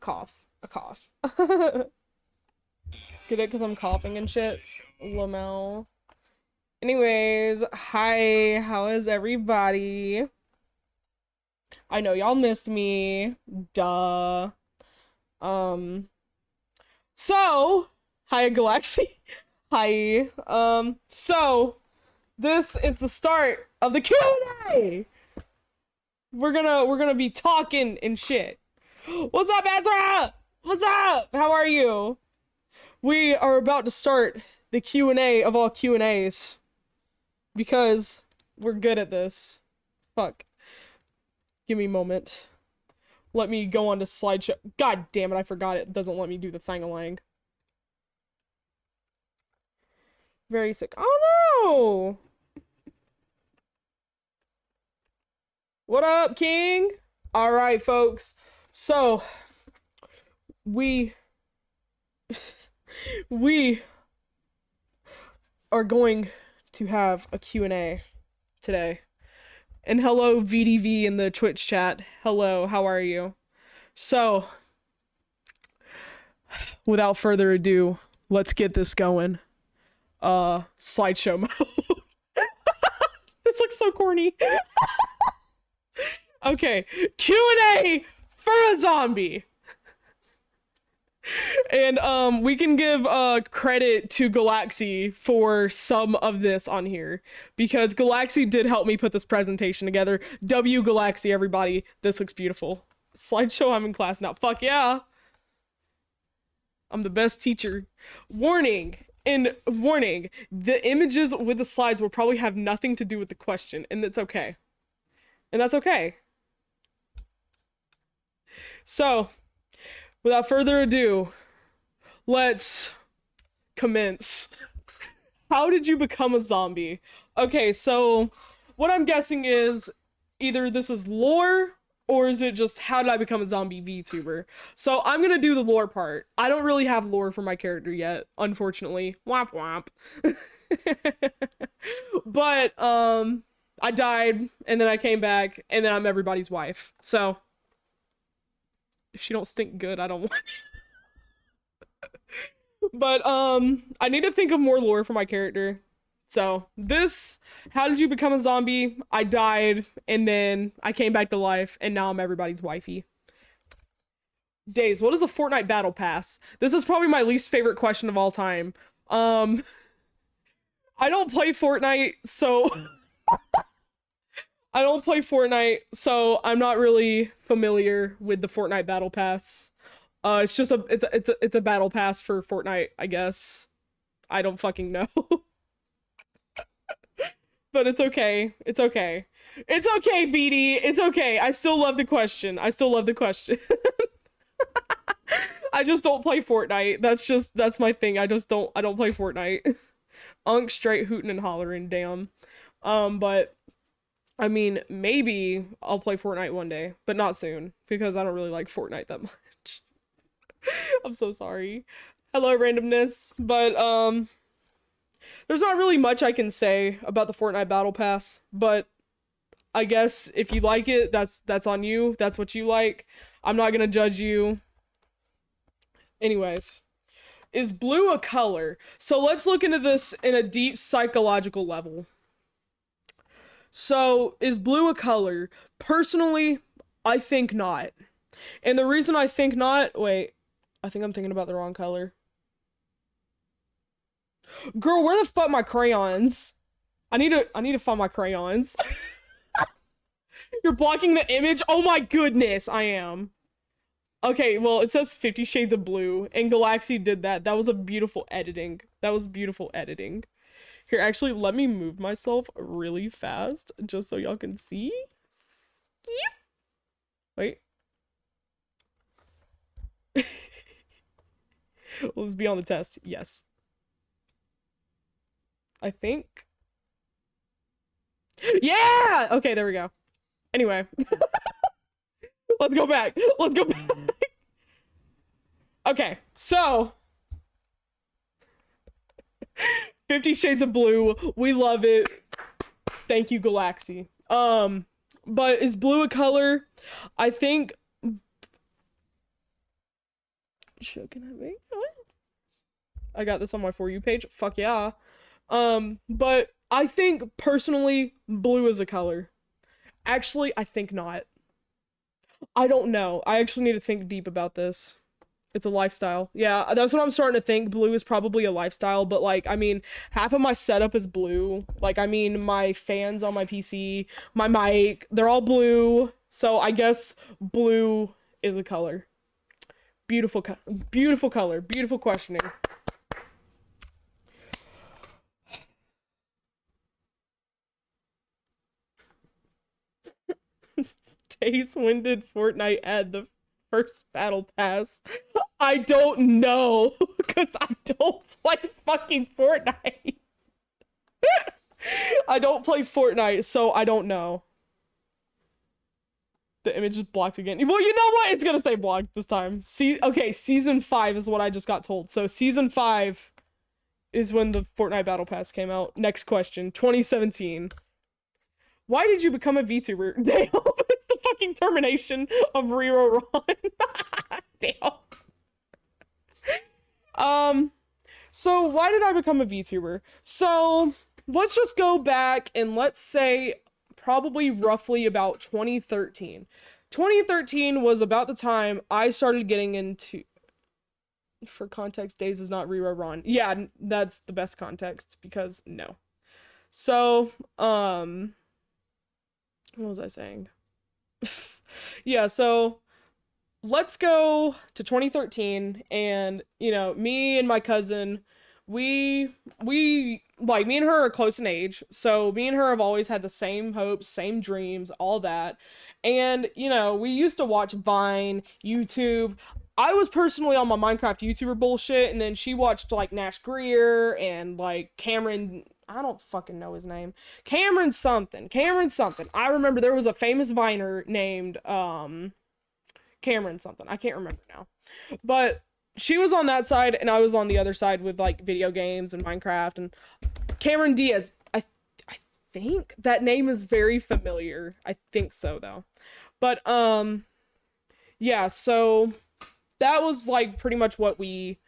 cough. A cough. Get it? Because I'm coughing and shit. Lamel. Anyways, hi. How is everybody? I know y'all missed me. Duh. So, hi, Galaxy. Hi. So, this is the start of the QnA! We're gonna be talking and shit. What's up, Ezra? What's up? How are you? We are about to start the Q&A of all Q&As. Because we're good at this. Fuck. Give me a moment. Let me go on to slideshow. God damn it, I forgot it doesn't let me do the thing-a-lang. Very sick. Oh no! What up, King? Alright, folks. So, we are going to have a Q&A today. And hello, VDV in the Twitch chat. Hello, how are you? So, without further ado, let's get this going. Slideshow mode. This looks so corny. Okay, Q&A for a zombie. And we can give credit to Galaxy for some of this on here because Galaxy did help me put this presentation together. W Galaxy, everybody. This looks beautiful. Slideshow, I'm in class now. Fuck yeah. I'm the best teacher. Warning. And warning, the images with the slides will probably have nothing to do with the question, and it's okay. And that's okay. So, without further ado, let's commence. How did you become a zombie? Okay, so what I'm guessing is either this is lore or is it just how did I become a zombie VTuber? So I'm gonna do the lore part. I don't really have lore for my character yet, unfortunately. Womp womp. But I died and then I came back and then I'm everybody's wife. So if she don't stink good, I don't want it. But I need to think of more lore for my character. So this, how did you become a zombie? I died and then I came back to life and now I'm everybody's wifey. Daze, what is a Fortnite battle pass? This is probably my least favorite question of all time. I don't play Fortnite, so I don't play Fortnite, so I'm not really familiar with the Fortnite battle pass. It's just it's a battle pass for Fortnite, I guess. I don't fucking know. But it's okay. It's okay. It's okay, BD. It's okay. I still love the question. I still love the question. I just don't play Fortnite. That's my thing. I don't play Fortnite. Unk straight hooting and hollering, damn. But I mean, maybe I'll play Fortnite one day, but not soon because I don't really like Fortnite that much. I'm so sorry. Hello, randomness. But there's not really much I can say about the Fortnite Battle Pass, but I guess if you like it, that's on you. That's what you like. I'm not gonna judge you. Anyways, is blue a color? So let's look into this in a deep psychological level. So, is blue a color? Personally, I think not. And the reason I think not, wait, I think I'm thinking about the wrong color. Girl, where the fuck my crayons? I need to find my crayons. You're blocking the image? Oh my goodness, I am. Okay, well, it says 50 Shades of Blue, and Galaxy did that. That was a beautiful editing. That was beautiful editing. Here, actually, let me move myself really fast, just so y'all can see. Wait. Let's be on the test. Yes. I think. Yeah! Okay, there we go. Anyway. Let's go back. Let's go back. Okay, so 50 Shades of Blue. We love it. Thank you, Galaxy. But is blue a color? I think Choking at me. What? I got this on my For You page. Fuck yeah. But I think personally, blue is a color. Actually, I think not. I don't know. I actually need to think deep about this. It's a lifestyle. Yeah, that's what I'm starting to think. Blue is probably a lifestyle, but like, I mean, half of my setup is blue. Like, I mean, my fans on my PC, my mic, they're all blue. So I guess blue is a color. Beautiful, beautiful color. Beautiful questioning. Daze, when did Fortnite add the first battle pass? I don't know, because I don't play fucking Fortnite. I don't play Fortnite, so I don't know. The image is blocked again. Well, you know what? It's gonna say blocked this time. Okay, season 5 is what I just got told. So season 5 is when the Fortnite Battle Pass came out. Next question, 2017. Why did you become a VTuber? Damn, it's the fucking termination of Rero Ron. Damn. So why did I become a VTuber? So let's just go back and let's say probably roughly about 2013. 2013 was about the time I started getting into, for context, Daze is not Rero Ron. Yeah, that's the best context because no. So, what was I saying? Yeah, so let's go to 2013 and, you know, me and my cousin, we like, me and her are close in age, so me and her have always had the same hopes, same dreams, all that. And, you know, we used to watch Vine, YouTube. I was personally on my Minecraft YouTuber bullshit, and then she watched, like, Nash Greer and, like, Cameron, I don't fucking know his name. Cameron something. I remember there was a famous Viner named, Cameron something. I can't remember now. But she was on that side, and I was on the other side with, like, video games and Minecraft, and Cameron Diaz. I think that name is very familiar. I think so, though. But, yeah, so that was, like, pretty much what we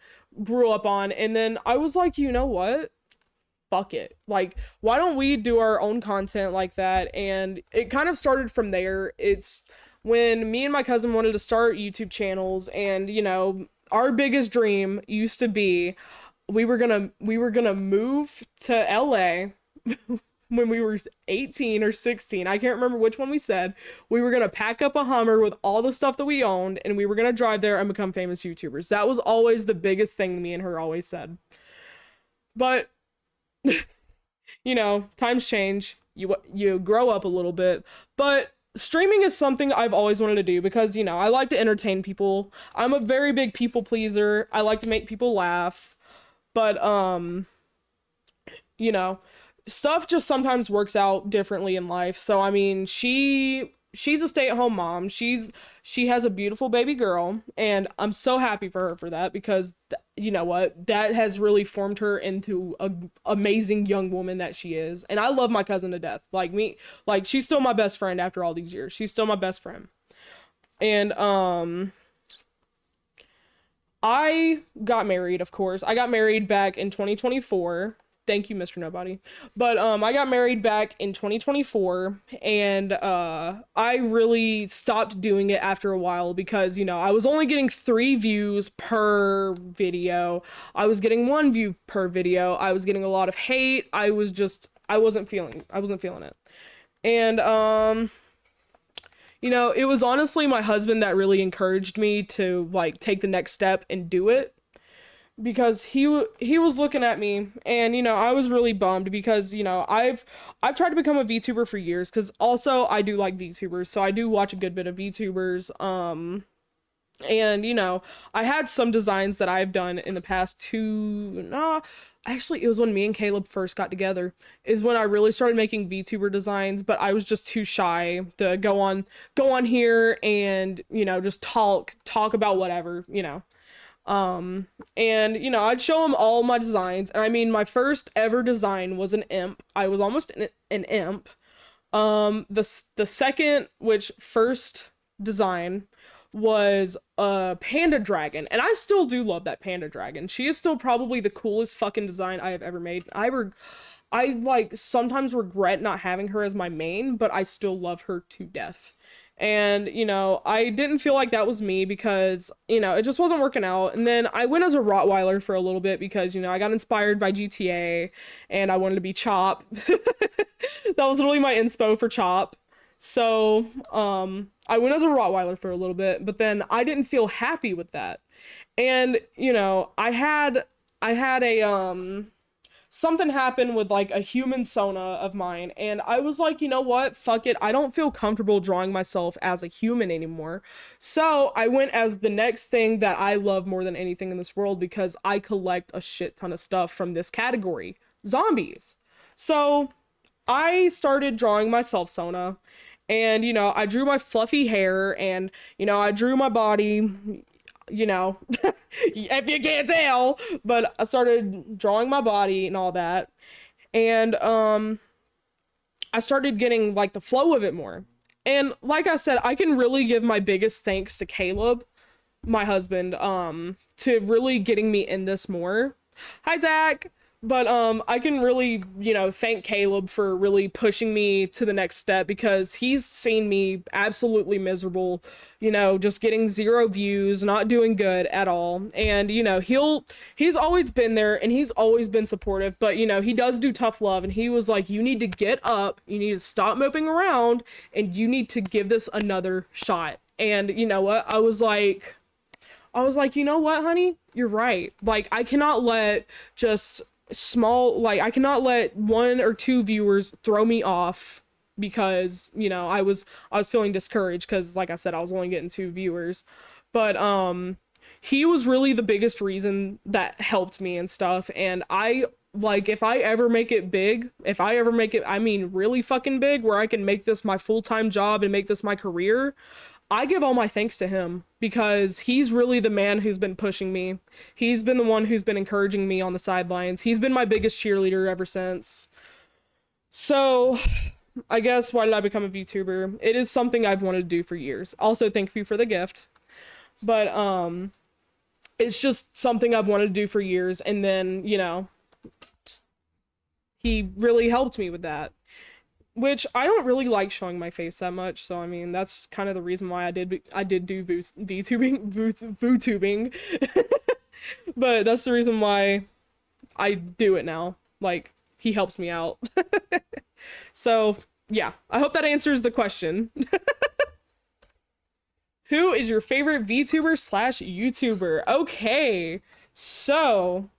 grew up on, and then I was like, you know what? Fuck it. Like, why don't we do our own content like that? And it kind of started from there. It's when me and my cousin wanted to start YouTube channels, and, you know, our biggest dream used to be we were gonna move to LA when we were 18 or 16. I can't remember which one we said. We were gonna pack up a Hummer with all the stuff that we owned, and we were gonna drive there and become famous YouTubers. That was always the biggest thing me and her always said. But you know, times change. You grow up a little bit, but streaming is something I've always wanted to do because, you know, I like to entertain people. I'm a very big people pleaser. I like to make people laugh. But you know, stuff just sometimes works out differently in life. So I mean, she's a stay-at-home mom. She has a beautiful baby girl, and I'm so happy for her for that because you know what? That has really formed her into a amazing young woman that she is. And I love my cousin to death. Like she's still my best friend after all these years. She's still my best friend. And I got married, of course. I got married back in 2024. Thank you, Mr. Nobody. But I got married back in 2024, and I really stopped doing it after a while because, you know, I was only getting 3 views per video. I was getting 1 view per video. I was getting a lot of hate. I wasn't feeling it. And you know, it was honestly my husband that really encouraged me to, like, take the next step and do it. Because he was looking at me, and, you know, I was really bummed because, you know, I've tried to become a VTuber for years, because also I do like VTubers, so I do watch a good bit of VTubers, and, you know, I had some designs that I've done in the past actually, it was when me and Caleb first got together, is when I really started making VTuber designs, but I was just too shy to go on here and, you know, just talk about whatever, you know. And, you know, I'd show him all my designs, and I mean, my first ever design was an imp. I was almost an imp. The second, first design was a panda dragon, and I still do love that panda dragon. She is still probably the coolest fucking design I have ever made. I like sometimes regret not having her as my main, but I still love her to death. And, you know, I didn't feel like that was me because, you know, it just wasn't working out. And then I went as a Rottweiler for a little bit because, you know, I got inspired by GTA and I wanted to be Chop. That was really my inspo for Chop. So, I went as a Rottweiler for a little bit, but then I didn't feel happy with that. And, you know, I had a something happened with like a human Sona of mine, and I was like, you know what, fuck it, I don't feel comfortable drawing myself as a human anymore. So I went as the next thing that I love more than anything in this world, because I collect a shit ton of stuff from this category: zombies. So I started drawing myself Sona, and, you know, I drew my fluffy hair, and, you know, I drew my body, you know, if you can't tell, but I started drawing my body and all that. And I started getting like the flow of it more. And like I said, I can really give my biggest thanks to Caleb, my husband, to really getting me in this more. Hi, Zach. But I can really, you know, thank Caleb for really pushing me to the next step, because he's seen me absolutely miserable, you know, just getting 0 views, not doing good at all. And, you know, he's always been there and he's always been supportive, but, you know, he does do tough love, and he was like, you need to get up, you need to stop moping around, and you need to give this another shot. And you know what? I was like, you know what, honey? You're right. Like, I cannot let just I cannot let 1 or 2 viewers throw me off, because, you know, I was feeling discouraged because, like I said, I was only getting 2 viewers. But he was really the biggest reason that helped me and stuff. And I, like, if I ever make it big, I mean really fucking big, where I can make this my full-time job and make this my career, I give all my thanks to him, because he's really the man who's been pushing me. He's been the one who's been encouraging me on the sidelines. He's been my biggest cheerleader ever since. So, I guess, why did I become a VTuber? It is something I've wanted to do for years. Also, thank you for the gift. But, it's just something I've wanted to do for years, and then, you know, he really helped me with that. Which, I don't really like showing my face that much, so I mean, that's kind of the reason why I did do VTubing. But that's the reason why I do it now. Like, he helps me out. So, yeah, I hope that answers the question. Who is your favorite VTuber slash YouTuber? Okay, so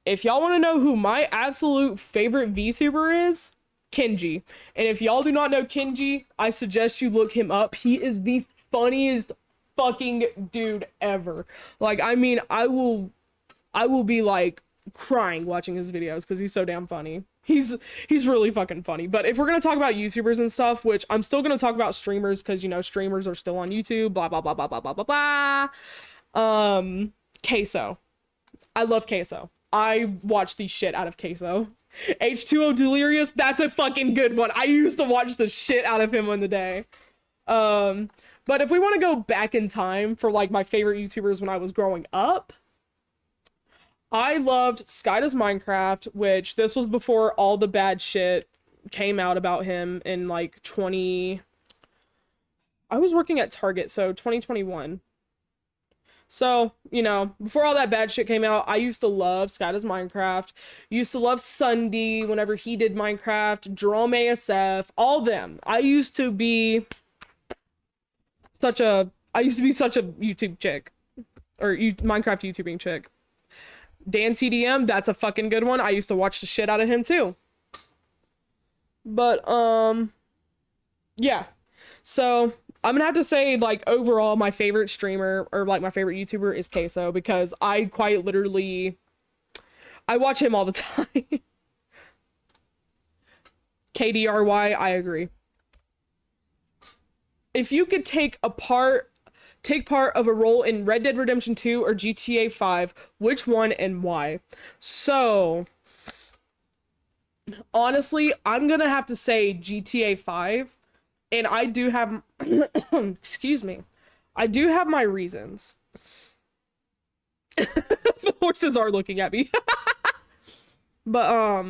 if y'all want to know who my absolute favorite VTuber is, Kenji. And if y'all do not know Kenji, I suggest you look him up. He is the funniest fucking dude ever. Like, I mean, I will be like crying watching his videos because he's so damn funny. He's really fucking funny. But if we're gonna talk about YouTubers and stuff, which I'm still gonna talk about streamers, because, you know, streamers are still on YouTube, blah blah blah blah blah blah blah blah. Queso. I love Queso. I watch the shit out of Queso. H2O Delirious, that's a fucking good one. I used to watch the shit out of him in the day. But if we want to go back in time for like my favorite YouTubers when I was growing up, I loved Sky Does Minecraft, which this was before all the bad shit came out about him in like I was working at Target, so 2021. So, you know, before all that bad shit came out, I used to love Sky Does Minecraft. Used to love Sunday whenever he did Minecraft, Jerome ASF, all them. I used to be such a YouTube chick. Or Minecraft YouTubing chick. Dan TDM, that's a fucking good one. I used to watch the shit out of him too. But, yeah. So, I'm gonna have to say, like, overall, my favorite streamer, or, like, my favorite YouTuber is Queso, because I quite literally, I watch him all the time. KDRY, I agree. If you could take part of a role in Red Dead Redemption 2 or GTA 5, which one and why? So, honestly, I'm gonna have to say GTA 5. And I do have, excuse me, I do have my reasons. The horses are looking at me. But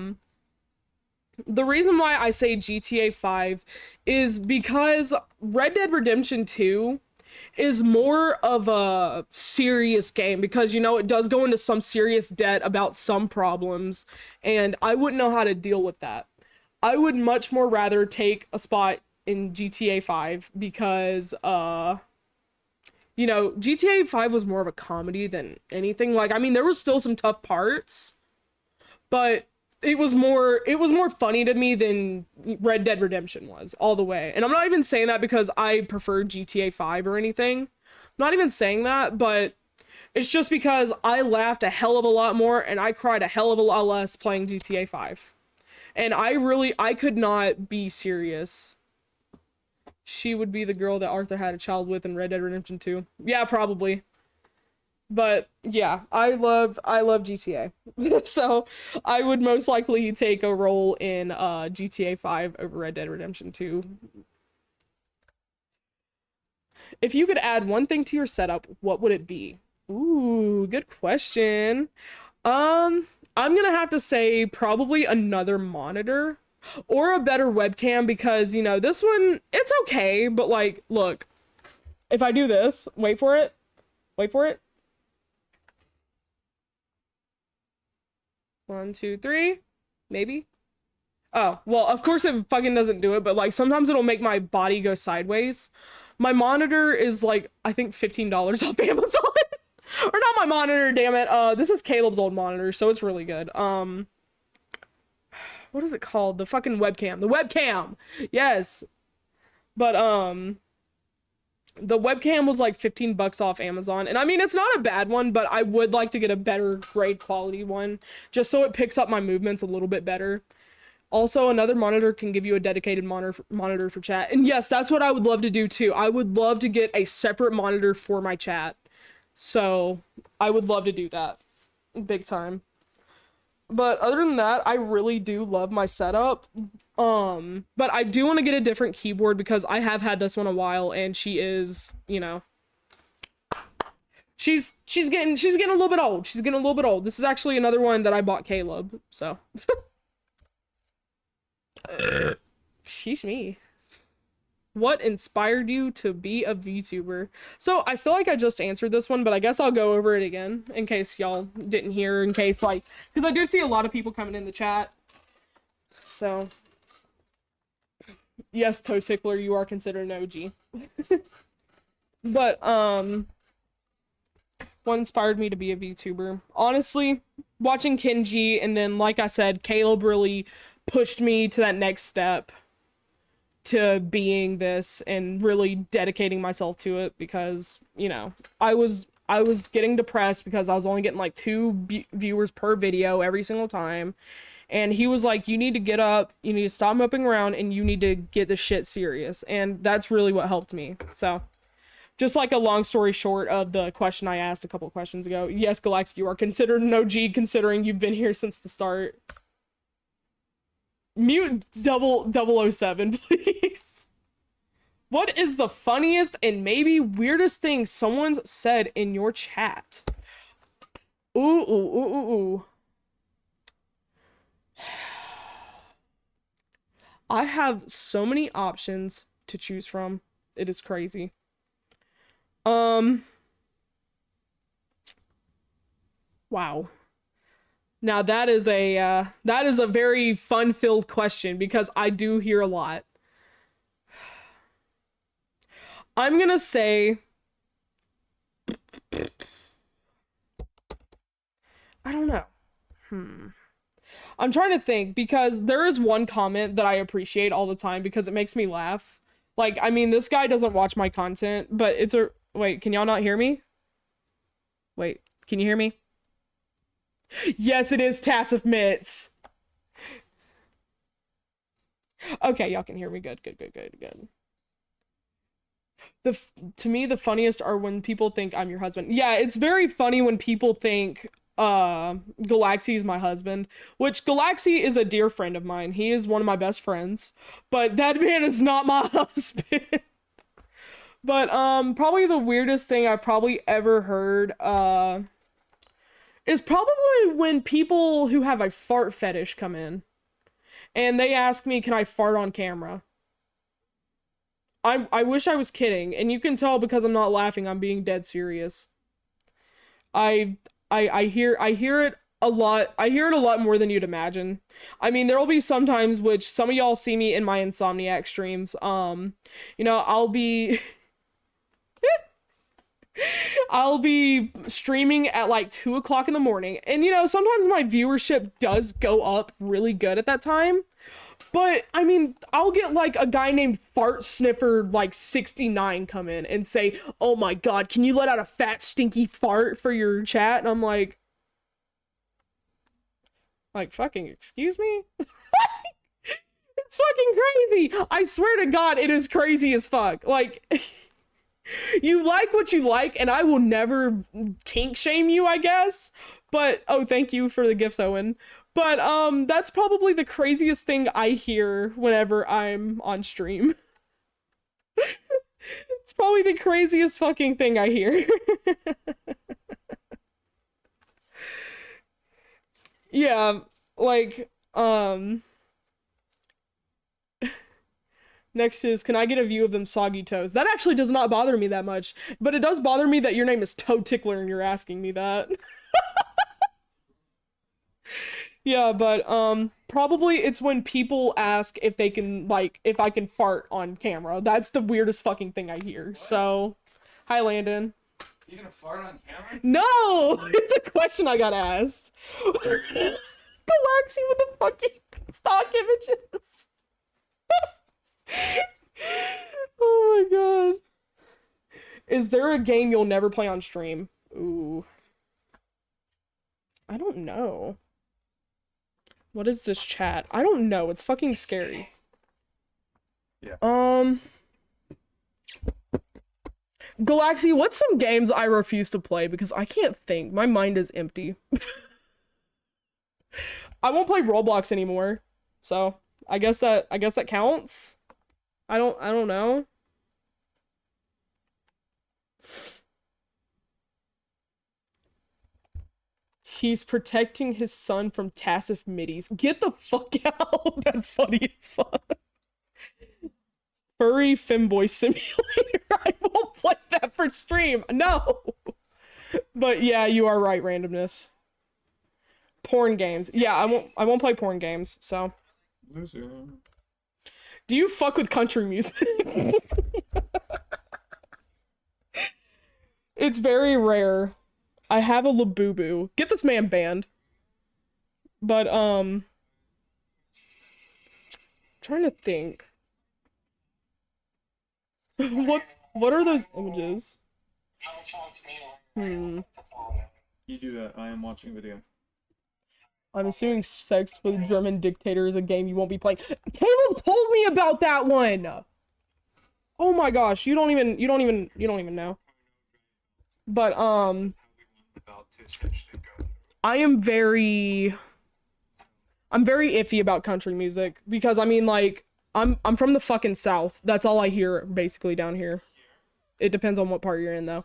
the reason why I say GTA 5 is because Red Dead Redemption 2 is more of a serious game because, you know, it does go into some serious debt about some problems, and I wouldn't know how to deal with that. I would much more rather take a spot in GTA 5 because, you know, GTA 5 was more of a comedy than anything. Like, I mean, there was still some tough parts, but it was more funny to me than Red Dead Redemption was all the way. And I'm not even saying that because I prefer GTA 5 or anything. I'm not even saying that, but it's just because I laughed a hell of a lot more and I cried a hell of a lot less playing GTA 5. And I could not be serious. She would be the girl that Arthur had a child with in Red Dead Redemption 2. Yeah, probably. But yeah, I love GTA. So I would most likely take a role in GTA 5 over Red Dead Redemption 2. If you could add one thing to your setup, what would it be? Ooh, good question. I'm gonna have to say probably another monitor or a better webcam because, you know, this one, it's okay, but like, look, if I do this, wait for it. Wait for it. 1, 2, 3, maybe. Oh, well, of course it fucking doesn't do it, but like sometimes it'll make my body go sideways. My monitor is like, I think $15 off Amazon. Or not my monitor, damn it. This is Caleb's old monitor, so it's really good. What is it called? The fucking webcam. The webcam! Yes. But, the webcam was like 15 bucks off Amazon. And I mean, it's not a bad one, but I would like to get a better grade quality one just so it picks up my movements a little bit better. Also, another monitor can give you a dedicated monitor for chat. And yes, that's what I would love to do too. I would love to get a separate monitor for my chat. So I would love to do that. Big time. But other than that, I really do love my setup. But I do want to get a different keyboard because I have had this one a while and she is, you know, she's getting a little bit old. She's getting a little bit old. This is actually another one that I bought Caleb, so. Excuse me. What inspired you to be a VTuber? So I feel like I just answered this one, but I guess I'll go over it again in case y'all didn't hear, in case like, because I do see a lot of people coming in the chat. So yes, Toe Tickler, you are considered an OG. But what inspired me to be a VTuber? Honestly, watching Kenji, and then like I said, Caleb really pushed me to that next step to being this and really dedicating myself to it because, you know, I was getting depressed because I was only getting like 2 viewers per video every single time. And he was like, you need to get up, you need to stop moping around, and you need to get this shit serious. And that's really what helped me. So just like a long story short of the question I asked a couple questions ago. Yes, Galax, you are considered an OG considering you've been here since the start. Mute 007, please. What is the funniest and maybe weirdest thing someone's said in your chat? Ooh. I have so many options to choose from. It is crazy. Wow. Now that is a very fun-filled question because I do hear a lot. I'm gonna say I don't know. I'm trying to think because there is one comment that I appreciate all the time because it makes me laugh. Like, I mean, this guy doesn't watch my content, but it's a wait, can y'all not hear me? Wait, can you hear me? Yes, it is Tassif Mitts. Okay, y'all can hear me. Good. To me, the funniest are when people think I'm your husband. Yeah, it's very funny when people think Galaxy is my husband, which Galaxy is a dear friend of mine. He is one of my best friends, but that man is not my husband. But probably the weirdest thing I've probably ever heard is probably when people who have a fart fetish come in and they ask me, can I fart on camera? I wish I was kidding, and you can tell because I'm not laughing, I'm being dead serious. I I hear it a lot. I hear it a lot more than you'd imagine. I mean, there'll be some times which some of y'all see me in my Insomniac streams. I'll be I'll be streaming at like 2 o'clock in the morning. And sometimes my viewership does go up really good at that time. But I mean, I'll get like a guy named Fart Sniffer like 69 come in and say, "Oh my god, can you let out a fat stinky fart for your chat?" And I'm like fucking excuse me? It's fucking crazy. I swear to god, it is crazy as fuck. Like you like what you like, and I will never kink shame you, I guess. But oh, thank you for the gifts, Owen. But that's probably the craziest thing I hear whenever I'm on stream. It's probably the craziest fucking thing I hear. Yeah, like next is, can I get a view of them soggy toes? That actually does not bother me that much, but it does bother me that your name is Toe Tickler and you're asking me that. Yeah, but probably it's when people ask if they can, like, if I can fart on camera. That's the weirdest fucking thing I hear. What? So, hi Landon. You gonna fart on camera? No! It's a question I got asked. Galaxy with the fucking stock images. Oh my god. Is there a game you'll never play on stream? Ooh. I don't know. What is this chat? I don't know. It's fucking scary. Yeah. Galaxy, what's some games I refuse to play because I can't think. My mind is empty. I won't play Roblox anymore. So, I guess that counts. I don't know. He's protecting his son from Tassif middies. Get the fuck out. That's funny as fuck. Furry Femboy Simulator. I won't play that for stream. No. But yeah, you are right, randomness. Porn games. Yeah, I won't play porn games, so. Loser. Do you fuck with country music? It's very rare. I have a Labubu. Get this man banned. But trying to think. what are those images? You do that. I am watching video. I'm assuming Sex with German Dictator is a game you won't be playing. Caleb told me about that one. Oh my gosh, you don't even know. But I'm very iffy about country music because I mean, like, I'm from the fucking South. That's all I hear basically down here. It depends on what part you're in though.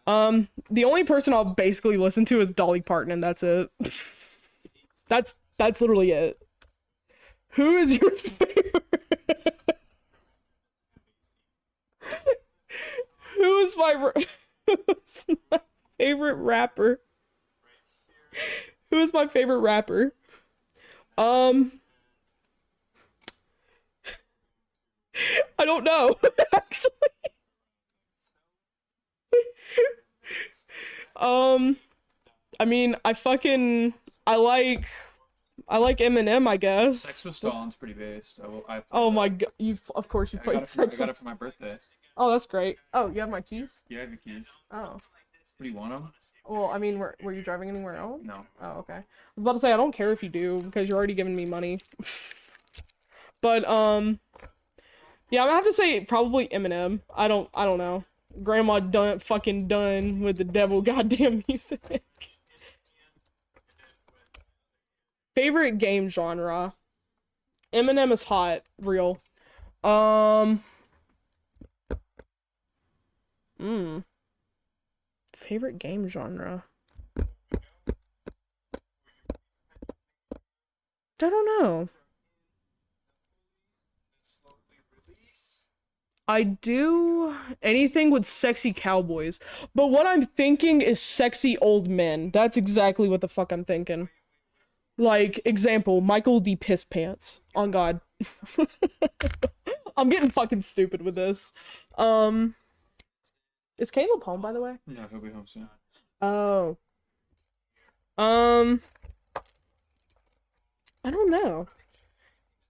The only person I'll basically listen to is Dolly Parton, and that's it. That's literally it. Who is your favorite? Who's my favorite rapper? Who is my favorite rapper? I don't know, actually. I mean, I like Eminem, I guess. Sex with Stalin's pretty based. Oh my god, of course you played Sex I got it for my birthday. Oh, that's great. Oh, you have my keys? Yeah, I have your keys. Oh. Do you want them? Well, I mean, were you driving anywhere else? No. Oh, okay. I was about to say, I don't care if you do, because you're already giving me money. But, yeah, I'm gonna have to say probably Eminem. I don't know. Grandma fucking done with the devil goddamn music. Favorite game genre? Eminem is hot. Real. Favorite game genre? I don't know. I do anything with sexy cowboys. But what I'm thinking is sexy old men. That's exactly what the fuck I'm thinking. Like, example, Michael D. Piss Pants. On God. I'm getting fucking stupid with this. Is Caleb home, by the way? Yeah, he'll be home soon. Oh. I don't know.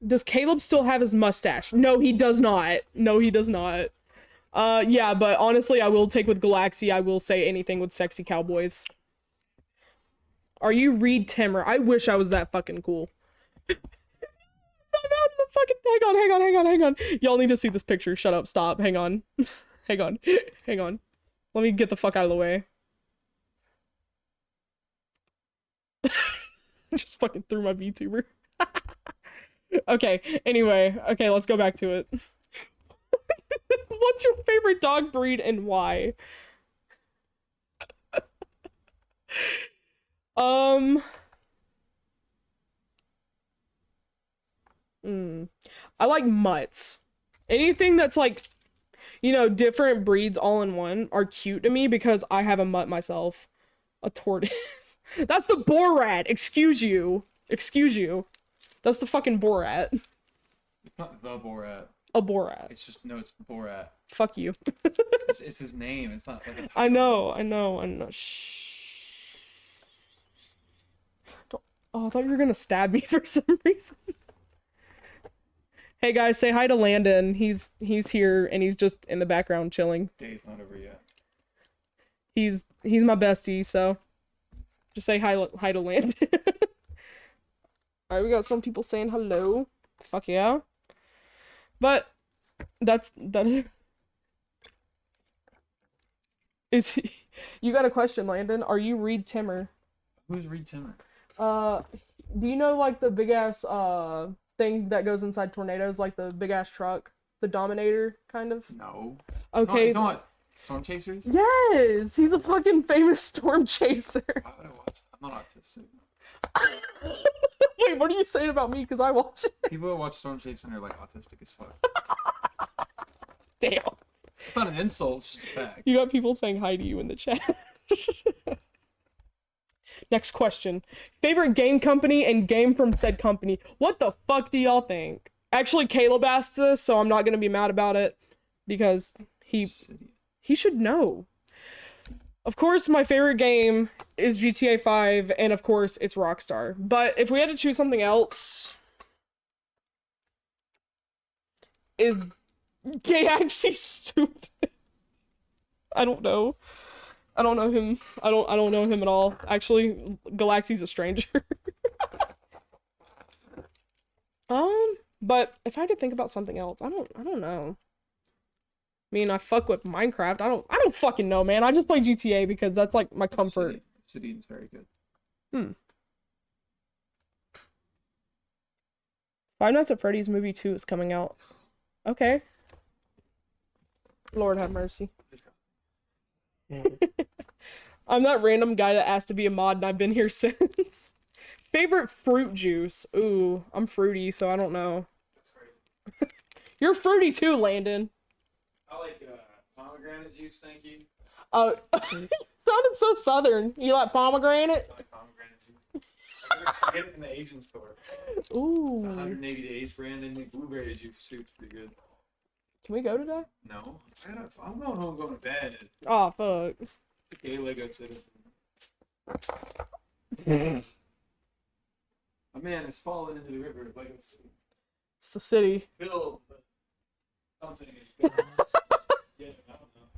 Does Caleb still have his mustache? No, he does not. No, he does not. Yeah, but honestly, I will take with Galaxy. I will say anything with sexy cowboys. Are you Reed Timmer? I wish I was that fucking cool. I'm out of the fucking... Hang on. Y'all need to see this picture. Shut up, stop. Hang on. Hang on. Let me get the fuck out of the way. Just fucking threw my VTuber. Okay, anyway. Okay, let's go back to it. What's your favorite dog breed and why? I like mutts. Anything that's like, you know, different breeds all in one are cute to me because I have a mutt myself. A tortoise. That's the Borat. Excuse you. That's the fucking Borat. It's not the Borat. A Borat. It's just, no, it's Borat. Fuck you. It's his name. It's not like a title. I know. Shh. Oh, I thought you were gonna stab me for some reason. Hey guys, say hi to Landon. He's here and he's just in the background chilling. Day's not over yet. He's my bestie, so just say hi to Landon. Alright, we got some people saying hello. Fuck yeah. But that is you got a question, Landon? Are you Reed Timmer? Who's Reed Timmer? Do you know like the big ass thing that goes inside tornadoes, like the big ass truck, the Dominator kind of? No. Okay. It's not Storm Chasers? Yes, he's a fucking famous storm chaser. Why would I watch that? I'm not autistic. Wait, what are you saying about me? Because I watch it. People who watch Storm Chasing are like autistic as fuck. Damn. It's not an insult, it's just a fact. You got people saying hi to you in the chat. Next question. Favorite game company and game from said company. What the fuck do y'all think? Actually, Caleb asked this, so I'm not gonna be mad about it. Because he should know. Of course, my favorite game is GTA 5, and of course, it's Rockstar. But if we had to choose something else... Is Galaxy stupid? I don't know. I don't know him. I don't know him at all. Actually, Galaxy's a stranger. But if I had to think about something else, I don't know. I mean, I fuck with Minecraft. I don't fucking know, man. I just play GTA because that's like my comfort. City is very good. Five Nights at Freddy's movie 2 is coming out. Okay. Lord have mercy. I'm that random guy that asked to be a mod and I've been here since. Favorite fruit juice. Ooh, I'm fruity, so I don't know. That's crazy. You're fruity too, Landon. I like pomegranate juice, thank you. Oh, you sounded so southern. You like pomegranate? I like pomegranate juice. I get it in the Asian store. Ooh. 180 Daze brand, and the blueberry juice soup's pretty good. Can we go today? No. I'm going home, going to bed. Oh, fuck. The gay Lego citizen. A man has fallen into the river of Lego City. It's the city. Bill, something is good. Yeah, I don't know.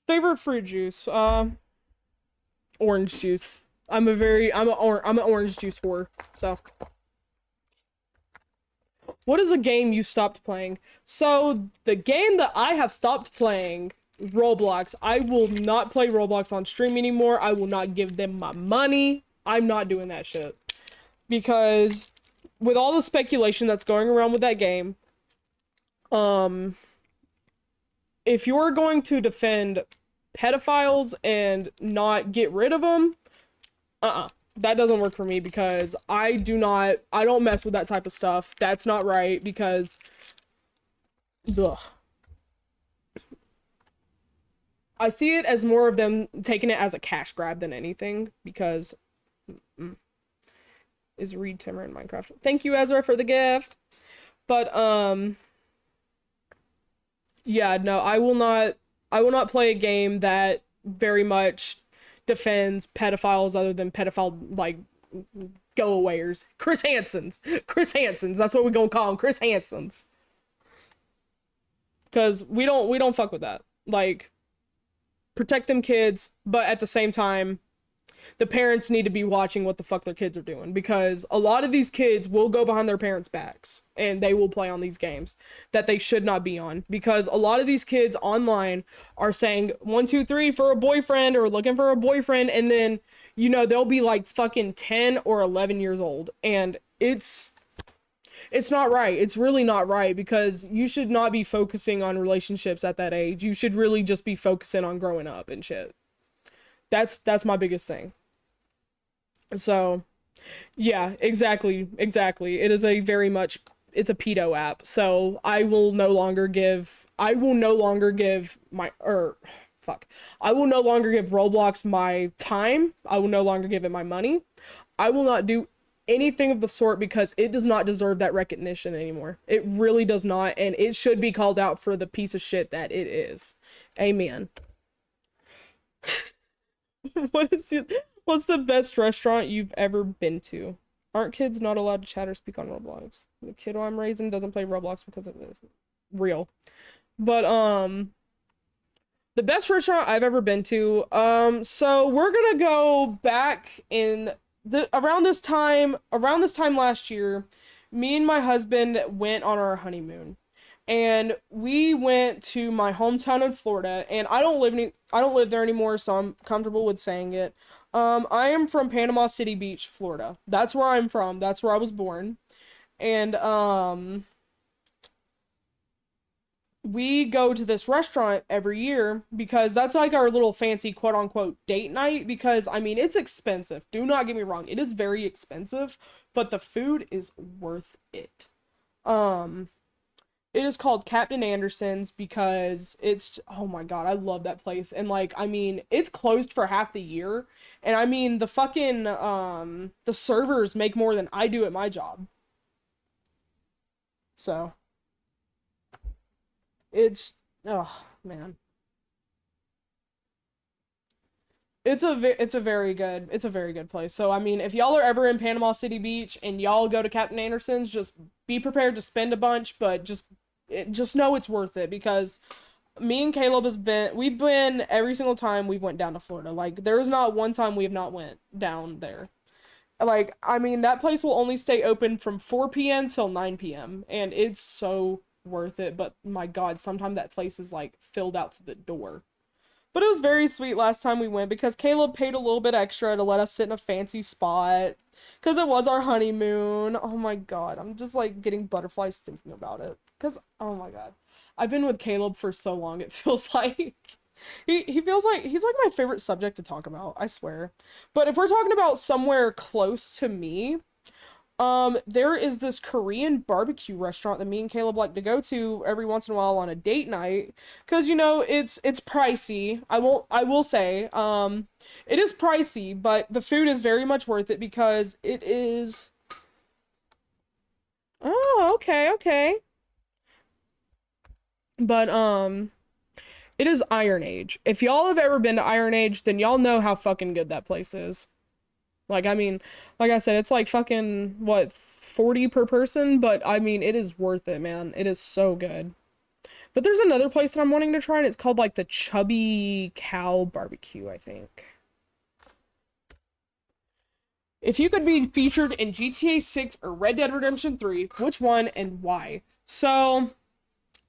Favorite fruit juice? Orange juice. I'm an orange juice whore, so. What is a game you stopped playing? So, the game that I have stopped playing, Roblox. I will not play Roblox on stream anymore. I will not give them my money. I'm not doing that shit. Because, with all the speculation that's going around with that game, if you're going to defend pedophiles and not get rid of them, that doesn't work for me, because I don't mess with that type of stuff. That's not right, because ugh. I see it as more of them taking it as a cash grab than anything, because is Reed Timmer in Minecraft. Thank you, Ezra, for the gift. But yeah, no, I will not play a game that very much defends pedophiles other than pedophile, like, go-awayers. Chris Hansen's, that's what we're gonna call them, Chris Hansen's. Because we don't fuck with that. Like, protect them kids, but at the same time, the parents need to be watching what the fuck their kids are doing, because a lot of these kids will go behind their parents' backs and they will play on these games that they should not be on, because a lot of these kids online are saying 1 2 3 for a boyfriend or looking for a boyfriend, and then, you know, they'll be like fucking 10 or 11 years old, and it's not right. It's really not right, because you should not be focusing on relationships at that age. You should really just be focusing on growing up and shit. That's my biggest thing. So, yeah, exactly. It is a very much, it's a pedo app. So I will no longer give Roblox my time. I will no longer give it my money. I will not do anything of the sort, because it does not deserve that recognition anymore. It really does not, and it should be called out for the piece of shit that it is. Amen. What's the best restaurant you've ever been to? Aren't kids not allowed to chat or speak on Roblox? The kid I'm raising doesn't play Roblox because of this. Real. But the best restaurant I've ever been to, so we're gonna go back in around this time last year. Me and my husband went on our honeymoon, and we went to my hometown in Florida, and I don't live there anymore, so I'm comfortable with saying it. I am from Panama City Beach, Florida. That's where I'm from. That's where I was born. And we go to this restaurant every year, because that's like our little fancy quote unquote date night, because I mean, it's expensive. Do not get me wrong. It is very expensive, but the food is worth it. It is called Captain Anderson's, because it's, oh my god, I love that place. And like, I mean, it's closed for half the year, and I mean, the fucking the servers make more than I do at my job. So it's, oh man, it's a very good place. So I mean, if y'all are ever in Panama City Beach and y'all go to Captain Anderson's, just be prepared to spend a bunch, but just know it's worth it, because me and Caleb we've been every single time we've went down to Florida. Like, there is not one time we have not went down there. Like, I mean, that place will only stay open from 4 p.m. till 9 p.m. and it's so worth it. But my god, sometimes that place is like filled out to the door. But it was very sweet last time we went, because Caleb paid a little bit extra to let us sit in a fancy spot, because it was our honeymoon. Oh my god, I'm just like getting butterflies thinking about it. Because, oh my god, I've been with Caleb for so long, it feels like he feels like he's like my favorite subject to talk about, I swear. But if we're talking about somewhere close to me, there is this Korean barbecue restaurant that me and Caleb like to go to every once in a while on a date night, because, you know, it's pricey. I will say, it is pricey, but the food is very much worth it, because it is, oh, okay. But, it is Iron Age. If y'all have ever been to Iron Age, then y'all know how fucking good that place is. Like, I mean, like I said, it's like fucking, what, 40 per person? But, I mean, it is worth it, man. It is so good. But there's another place that I'm wanting to try, and it's called, like, the Chubby Cow Barbecue, I think. If you could be featured in GTA 6 or Red Dead Redemption 3, which one and why? So,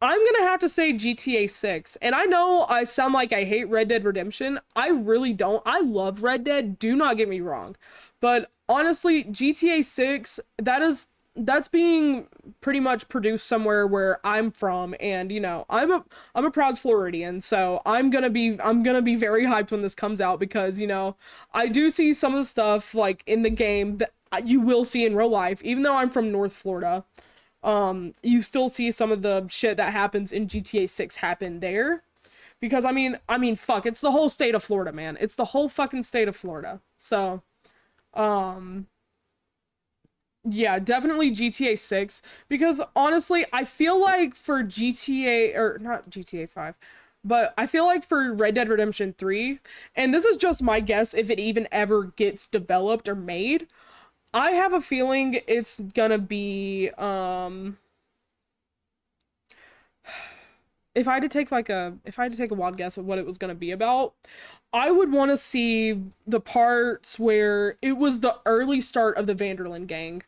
I'm gonna have to say GTA 6. And I know I sound like I hate Red Dead Redemption. I really don't. I love Red Dead, do not get me wrong. But honestly, GTA 6, that is that's being pretty much produced somewhere where I'm from, and I'm a proud Floridian, so I'm gonna be very hyped when this comes out, because I do see some of the stuff like in the game that you will see in real life. Even though I'm from North Florida, you still see some of the shit that happens in GTA 6 happen there. Because fuck, it's the whole state of Florida, man. It's the whole fucking state of Florida. So, um, yeah, definitely GTA 6. Because honestly, I feel like for GTA, or not GTA 5, but I feel like for Red Dead Redemption 3, and this is just my guess if it even ever gets developed or made, I have a feeling it's gonna be, if I had to take a wild guess of what it was going to be about, I would want to see the parts where it was the early start of the Vanderlyn gang.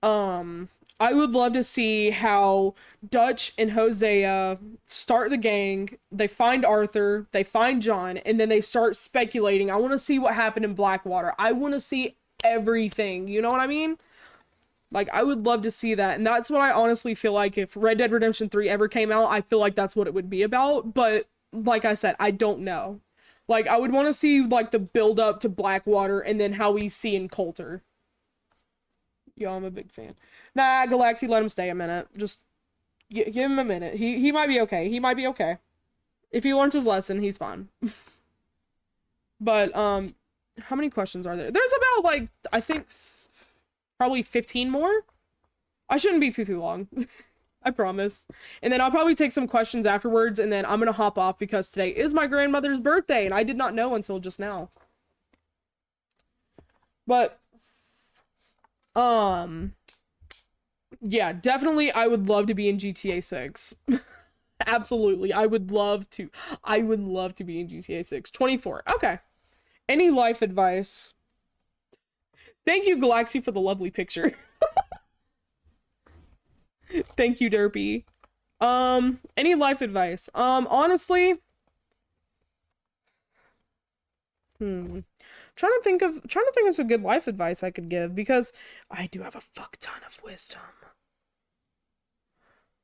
Um, I would love to see how Dutch and Hosea start the gang, they find Arthur, they find John, and then they start speculating. I want to see what happened in Blackwater. I want to see everything. You know what I mean? Like, I would love to see that. And that's what I honestly feel like if Red Dead Redemption 3 ever came out, I feel like that's what it would be about. But like I said, I don't know. Like, I would want to see like the build up to Blackwater and then how we see in Coulter. Yo, I'm a big fan. Nah, Galaxy, let him stay a minute. Just give him a minute. He might be okay. He might be okay. If he learned his lesson, he's fine. But how many questions are there? There's about like, I think probably 15 more. I shouldn't be too long. I promise. And then I'll probably take some questions afterwards, and then I'm gonna hop off because today is my grandmother's birthday and I did not know until just now. But yeah, definitely I would love to be in GTA 6. Absolutely. I would love to be in GTA 6. 24. Okay. Any life advice? Thank you, Galaxy, for the lovely picture. Thank you, Derpy. Any life advice? Honestly, trying to think of some good life advice I could give, because I do have a fuck ton of wisdom.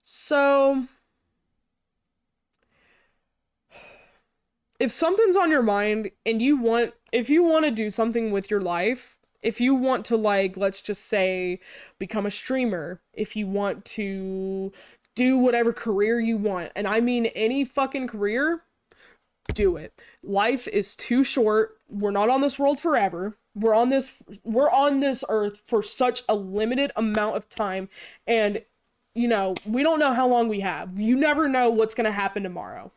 So, if something's on your mind and if you want to do something with your life, if you want to, like, let's just say, become a streamer, if you want to do whatever career you want, and I mean any fucking career, do it. Life is too short. We're not on this world forever. We're on this earth for such a limited amount of time, and we don't know how long we have. You never know what's gonna happen tomorrow.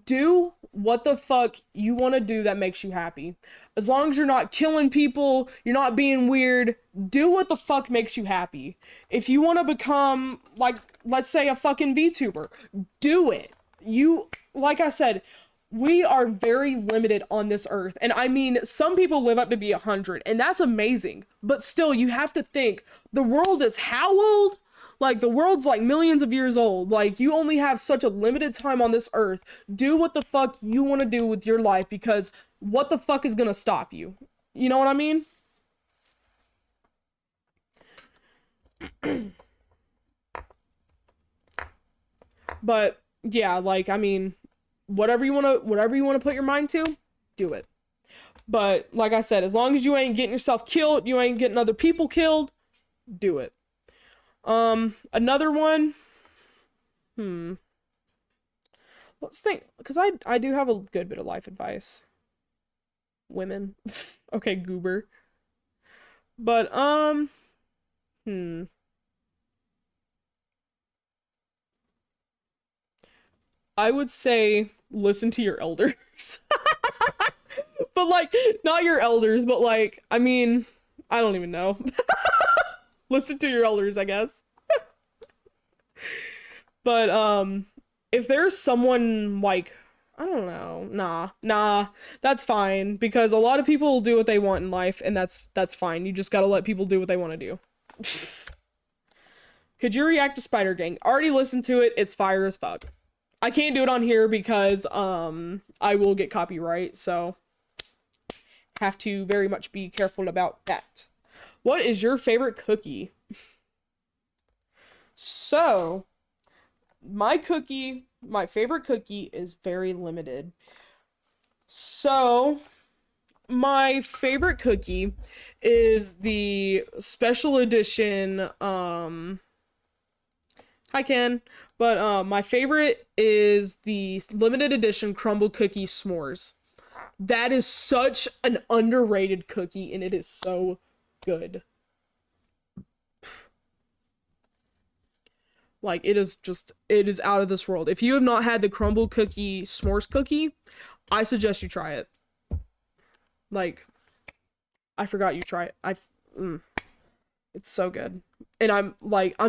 Do what the fuck you want to do that makes you happy. As long as you're not killing people, you're not being weird, do what the fuck makes you happy. If you want to become, like, let's say a fucking VTuber, do it. Like I said, we are very limited on this earth. And I mean, some people live up to be 100, and that's amazing. But still, you have to think, the world is how old? Like, the world's like millions of years old. Like, you only have such a limited time on this earth. Do what the fuck you want to do with your life, because what the fuck is gonna stop you? You know what I mean? But yeah, like, I mean, whatever you want to put your mind to, do it. But like I said, as long as you ain't getting yourself killed, you ain't getting other people killed, do it. Another one. Let's think, because I do have a good bit of life advice. Women. Okay, goober. But I would say listen to your elders. But like, not your elders, but like, I mean, I don't even know. Listen to your elders, I guess. But if there's someone like, I don't know, nah, that's fine, because a lot of people will do what they want in life, and that's fine. You just gotta let people do what they want to do. Could you react to Spider Gang? Already listened to it. It's fire as fuck. I can't do it on here because I will get copyright, so have to very much be careful about that. What is your favorite cookie? So, my favorite cookie is very limited. So, my favorite cookie is the special edition hi Ken, but my favorite is the limited edition crumble cookie s'mores. That is such an underrated cookie and it is so good. Like it is out of this world. If you have not had the crumble cookie s'mores cookie, I suggest you try it. Like I forgot you try it. It's so good. And I'm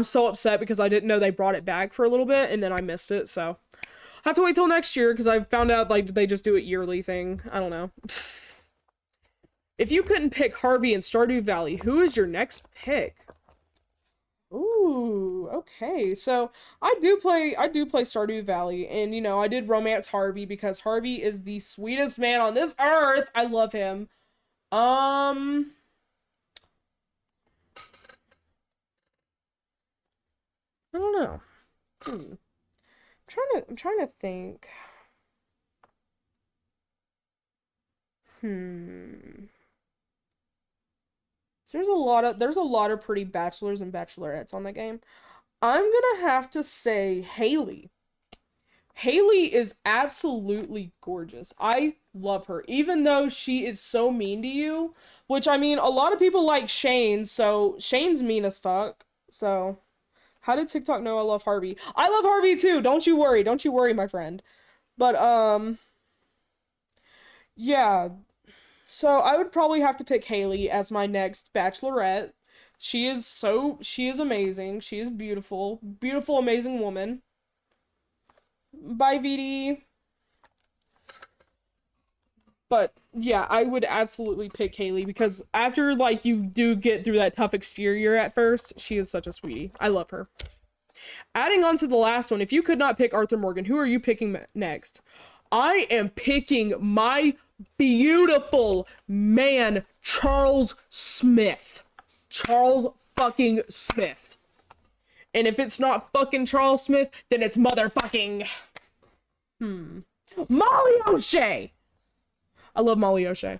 so upset because I didn't know they brought it back for a little bit and then I missed it. So I have to wait till next year because I found out like they just do it yearly thing. I don't know. If you couldn't pick Harvey in Stardew Valley, who is your next pick? Ooh, okay. So I do play Stardew Valley, and you know, I did romance Harvey because Harvey is the sweetest man on this earth. I love him. Um I don't know. I'm trying to think. There's a lot of pretty bachelors and bachelorettes on the game. I'm gonna have to say Haley. Haley is absolutely gorgeous. I love her, even though she is so mean to you. Which, I mean, a lot of people like Shane, so Shane's mean as fuck. So, how did TikTok know I love Harvey? I love Harvey too, don't you worry. Don't you worry, my friend. But, yeah. So, I would probably have to pick Haley as my next bachelorette. She is amazing. She is beautiful. Beautiful, amazing woman. Bye, VD. But yeah, I would absolutely pick Haley because after like you do get through that tough exterior at first, she is such a sweetie. I love her. Adding on to the last one, if you could not pick Arthur Morgan, who are you picking next? I am picking my beautiful man, Charles Smith. Charles fucking Smith. And if it's not fucking Charles Smith, then it's motherfucking Molly O'Shea. I love Molly O'Shea.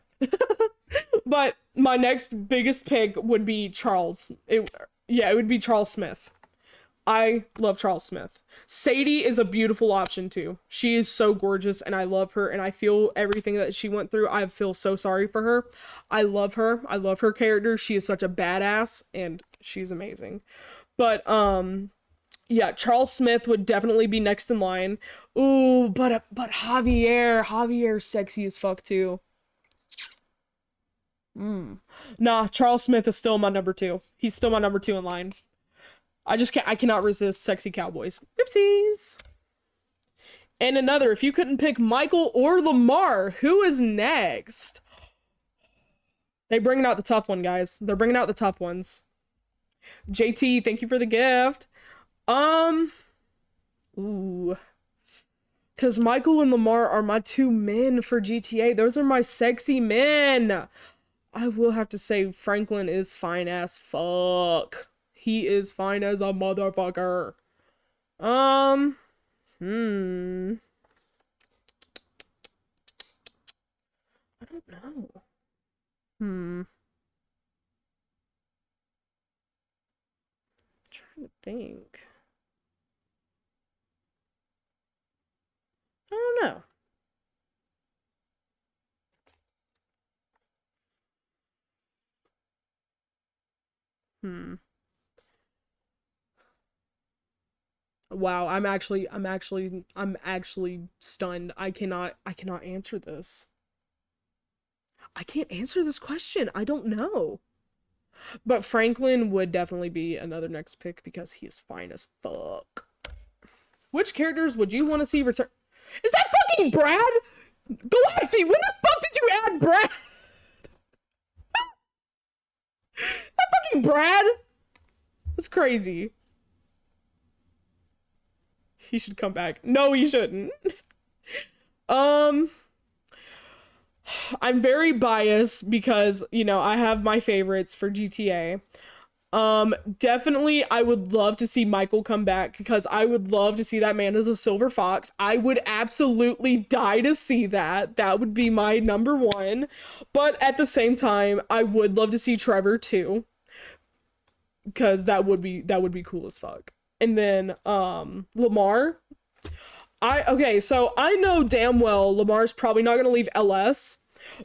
But my next biggest pick would be Charles. It would be Charles Smith. I love Charles Smith. Sadie is a beautiful option too. She is so gorgeous and I love her and I feel everything that she went through. I feel so sorry for her. I love her. I love her character. She is such a badass and she's amazing. But yeah, Charles Smith would definitely be next in line. Ooh, but Javier's sexy as fuck too. Nah, Charles Smith is still my number 2. He's still my number 2 in line. I cannot resist sexy cowboys. Oopsies. And another, if you couldn't pick Michael or Lamar, who is next? They bringing out the tough one, guys. They're bringing out the tough ones. JT, thank you for the gift. Ooh. Because Michael and Lamar are my 2 men for GTA. Those are my sexy men. I will have to say Franklin is fine as fuck. He is fine as a motherfucker. I don't know. Trying to think. I don't know. Wow, I'm actually stunned. I cannot answer this. I can't answer this question. I don't know. But Franklin would definitely be another next pick because he is fine as fuck. Which characters would you want to see return? Is that fucking Brad? Galaxy, when the fuck did you add Brad? Is that fucking Brad? That's crazy. He should come back. No, he shouldn't. I'm very biased because, you know, I have my favorites for GTA. Definitely I would love to see Michael come back because I would love to see that man as a silver fox. I would absolutely die to see that. That would be my number one. But at the same time, I would love to see Trevor too, because that would be cool as fuck. And then Lamar, okay, so I know damn well Lamar's probably not gonna leave LS,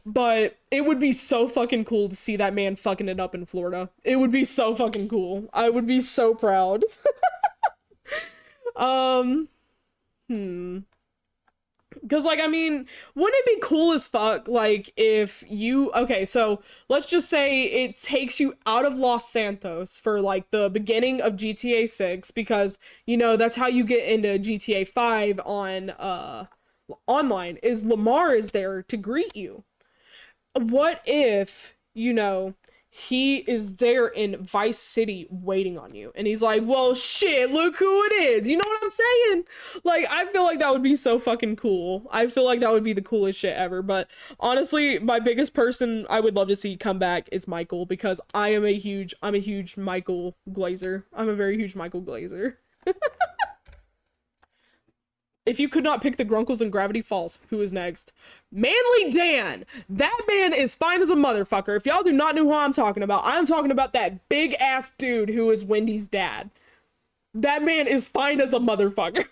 but it would be so fucking cool to see that man fucking it up in Florida. It would be so fucking cool. I would be so proud. um, Because, like, I mean, wouldn't it be cool as fuck, like, if you... Okay, so, let's just say it takes you out of Los Santos for, like, the beginning of GTA 6, because, you know, that's how you get into GTA 5 on, online, is Lamar is there to greet you. What if, you know, he is there in Vice City waiting on you, and he's like, well, shit, look who it is. You know what I'm saying? Like, I feel like that would be so fucking cool. I feel like that would be the coolest shit ever. But honestly, my biggest person I would love to see come back is Michael, because I'm a huge Michael Glazer. I'm a very huge Michael Glazer. If you could not pick the Grunkles in Gravity Falls, who is next? Manly Dan! That man is fine as a motherfucker. If y'all do not know who I'm talking about that big ass dude who is Wendy's dad. That man is fine as a motherfucker.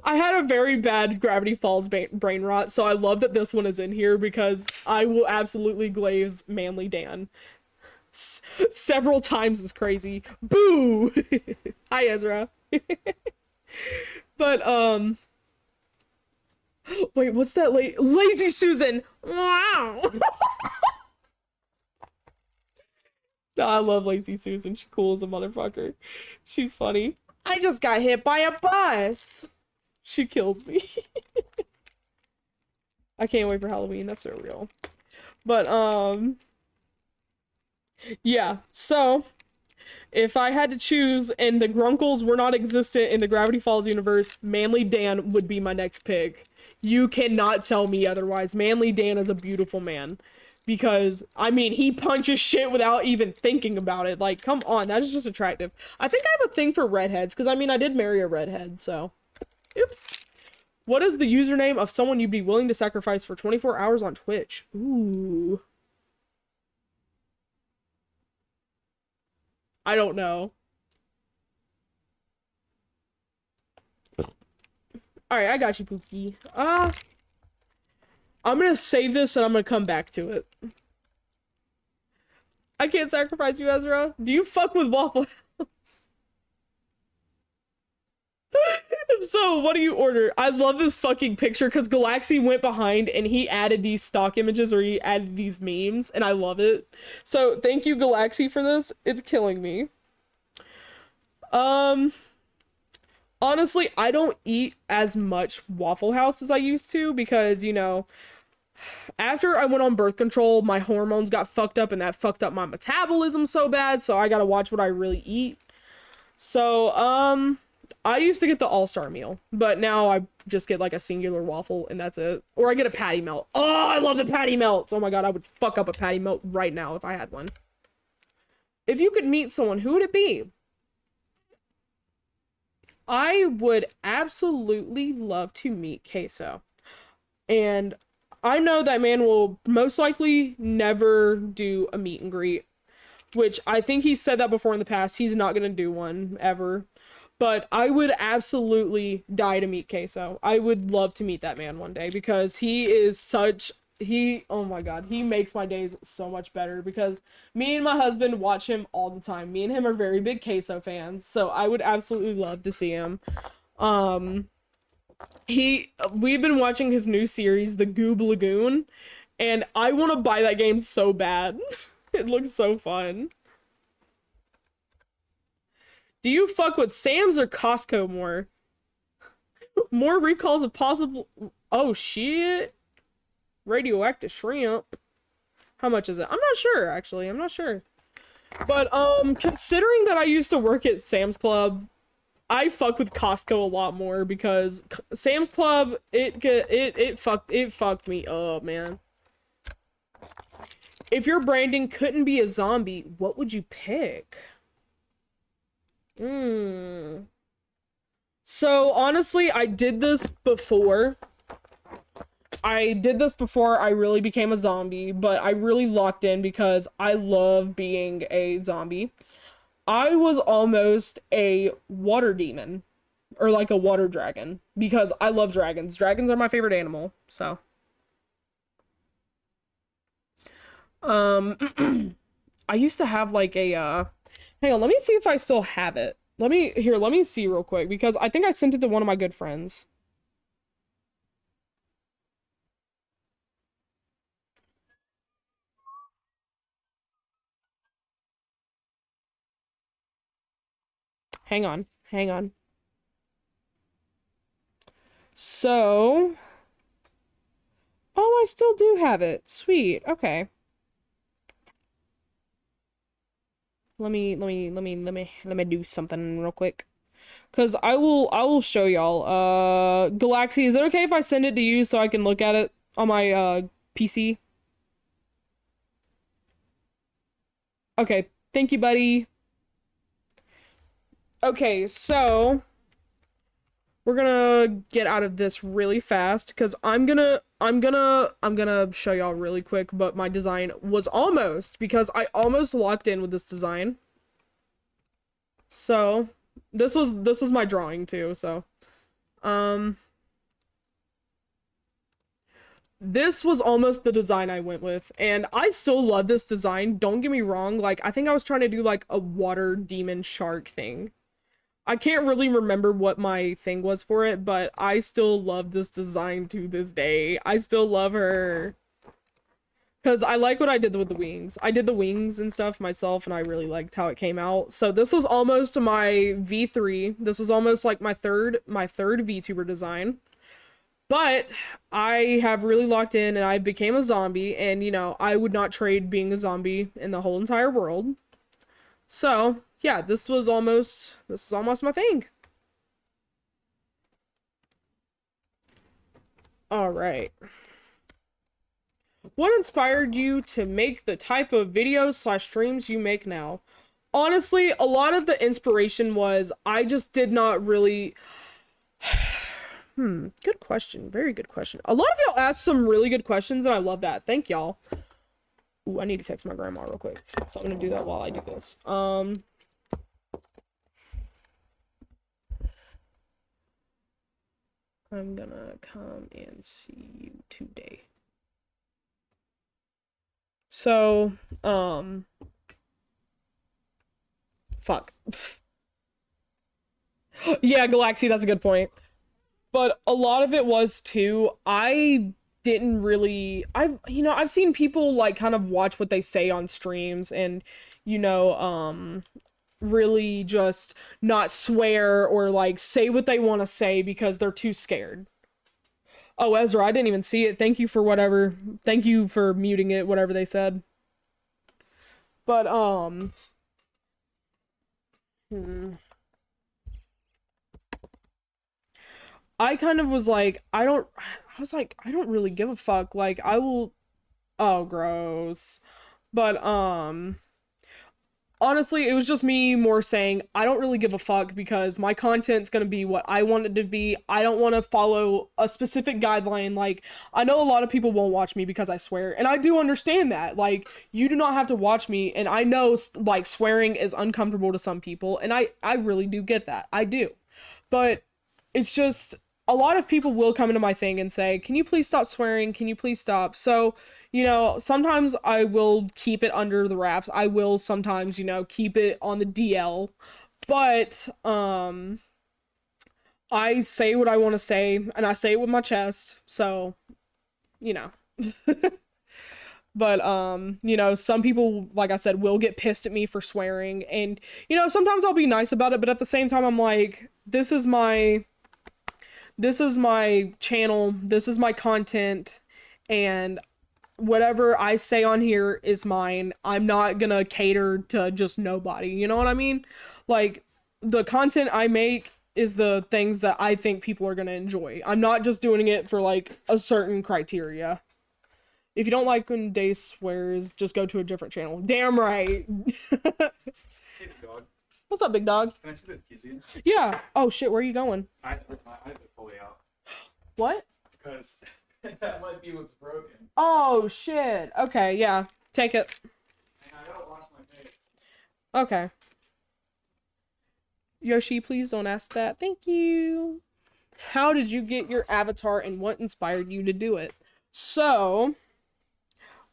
I had a very bad Gravity Falls brain rot, so I love that this one is in here because I will absolutely glaze Manly Dan. Several times is crazy. Boo! Hi, Ezra. But wait, what's that? Lazy Susan. Wow. No, I love Lazy Susan. She's cool as a motherfucker. She's funny. I just got hit by a bus. She kills me. I can't wait for Halloween. That's so real. But yeah. So if I had to choose and the Grunkles were not existent in the Gravity Falls universe, Manly Dan would be my next pick. You cannot tell me otherwise. Manly Dan is a beautiful man. Because, I mean, he punches shit without even thinking about it. Like, come on, that is just attractive. I think I have a thing for redheads, because, I mean, I did marry a redhead, so. Oops. What is the username of someone you'd be willing to sacrifice for 24 hours on Twitch? Ooh. I don't know. Alright, I got you, Pookie. I'm gonna save this and I'm gonna come back to it. I can't sacrifice you, Ezra. Do you fuck with Waffle House? If so, what do you order? I love this fucking picture because Galaxy went behind and he added these stock images or he added these memes and I love it. So thank you, Galaxy, for this. It's killing me. Honestly, I don't eat as much Waffle House as I used to because, you know, after I went on birth control, my hormones got fucked up and that fucked up my metabolism so bad, so I gotta watch what I really eat. So, I used to get the all-star meal, but now I just get like a singular waffle and that's it. Or I get a patty melt. Oh, I love the patty melts! Oh my god, I would fuck up a patty melt right now if I had one. If you could meet someone, who would it be? I would absolutely love to meet Queso. And I know that man will most likely never do a meet and greet, which I think he said that before in the past. He's not going to do one ever. But I would absolutely die to meet Queso. I would love to meet that man one day because he is such... oh my god, he makes my days so much better because me and my husband watch him all the time. Me and him are very big Queso fans, so I would absolutely love to see him. We've been watching his new series, The Goob Lagoon, and I want to buy that game so bad. It looks so fun. Do you fuck with Sam's or Costco more? More recalls of possible... Oh, shit. Radioactive shrimp. How much is it? I'm not sure, actually. I'm not sure. But, considering that I used to work at Sam's Club, I fuck with Costco a lot more because Sam's Club, it fucked me up, man. If your branding couldn't be a zombie, what would you pick? So honestly, I did this before. I really became a zombie, but I really locked in because I love being a zombie. I was almost a water demon, or like a water dragon, because I love dragons. Dragons are my favorite animal, so. I used to have like a, hang on, let me see if I still have it. Let me see real quick, because I think I sent it to one of my good friends. Hang on, hang on. So, oh, I still do have it. Sweet. Okay. Let me do something real quick. Cause I will show y'all. Galaxy, is it okay if I send it to you so I can look at it on my PC? Okay, thank you, buddy. Okay, so we're gonna get out of this really fast because I'm gonna show y'all really quick, but my design was almost, because I almost locked in with this design. So this was my drawing too, so this was almost the design I went with, and I still love this design, don't get me wrong. Like, I think I was trying to do like a water demon shark thing. I can't really remember what my thing was for it, but I still love this design to this day. I still love her. Because I like what I did with the wings. I did the wings and stuff myself, and I really liked how it came out. So this was almost my V3. This was almost like my third VTuber design. But I have really locked in, and I became a zombie, and, you know, I would not trade being a zombie in the whole entire world. So, yeah, this was almost my thing. All right. What inspired you to make the type of videos / streams you make now? Honestly, a lot of the inspiration was I just did not really... Good question. Very good question. A lot of y'all asked some really good questions, and I love that. Thank y'all. Ooh, I need to text my grandma real quick. So I'm gonna do that while I do this. I'm gonna come and see you today. So, fuck. Yeah, Galaxy, that's a good point. But a lot of it was too, I didn't really, I've seen people like kind of watch what they say on streams and, you know, really just not swear or like say what they want to say because they're too scared. Oh, Ezra, I didn't even see it. Thank you for whatever. Thank you for muting it, whatever they said. But, I kind of was like, I was like, I don't really give a fuck. Like, I will, oh, gross. But, honestly, it was just me more saying, I don't really give a fuck because my content's gonna be what I want it to be. I don't want to follow a specific guideline. Like, I know a lot of people won't watch me because I swear, and I do understand that. Like, you do not have to watch me, and I know, like, swearing is uncomfortable to some people, and I really do get that. I do. But it's just, a lot of people will come into my thing and say, can you please stop swearing? Can you please stop? So, you know, sometimes I will keep it under the wraps. I will sometimes, you know, keep it on the DL. But, I say what I want to say, and I say it with my chest. So, you know. But, you know, some people, like I said, will get pissed at me for swearing. And, you know, sometimes I'll be nice about it, but at the same time, I'm like, this is my channel, this is my content, and whatever I say on here is mine. I'm not gonna cater to just nobody, you know what I mean? Like, the content I make is the things that I think people are gonna enjoy. I'm not just doing it for like a certain criteria. If you don't like when Daze swears, just go to a different channel. Damn right. Hey, dog. What's up, big dog? Can I see this kizzy? Yeah. Oh shit, where are you going? I have it fully out. What? Because that might be what's broken. Oh shit. Okay, yeah. Take it. And I gotta wash my face. Okay. Yoshi, please don't ask that. Thank you. How did you get your avatar and what inspired you to do it? So,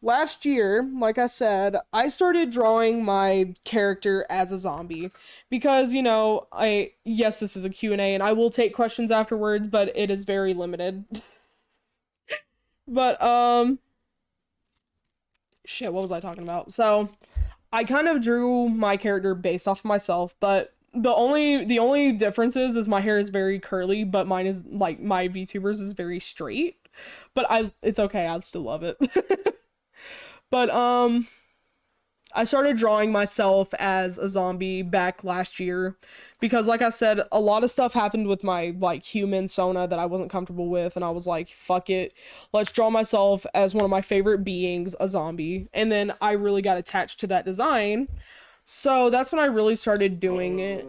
last year, like I said, I started drawing my character as a zombie because, you know, yes, this is a Q&A and I will take questions afterwards, but it is very limited. But shit, what was I talking about? So, I kind of drew my character based off of myself, but the only difference is my hair is very curly, but mine is like my VTubers is very straight. But it's okay, I still love it. But I started drawing myself as a zombie back last year because like I said, a lot of stuff happened with my like human Sona that I wasn't comfortable with, and I was like, fuck it. Let's draw myself as one of my favorite beings, a zombie. And then I really got attached to that design. So that's when I really started doing it.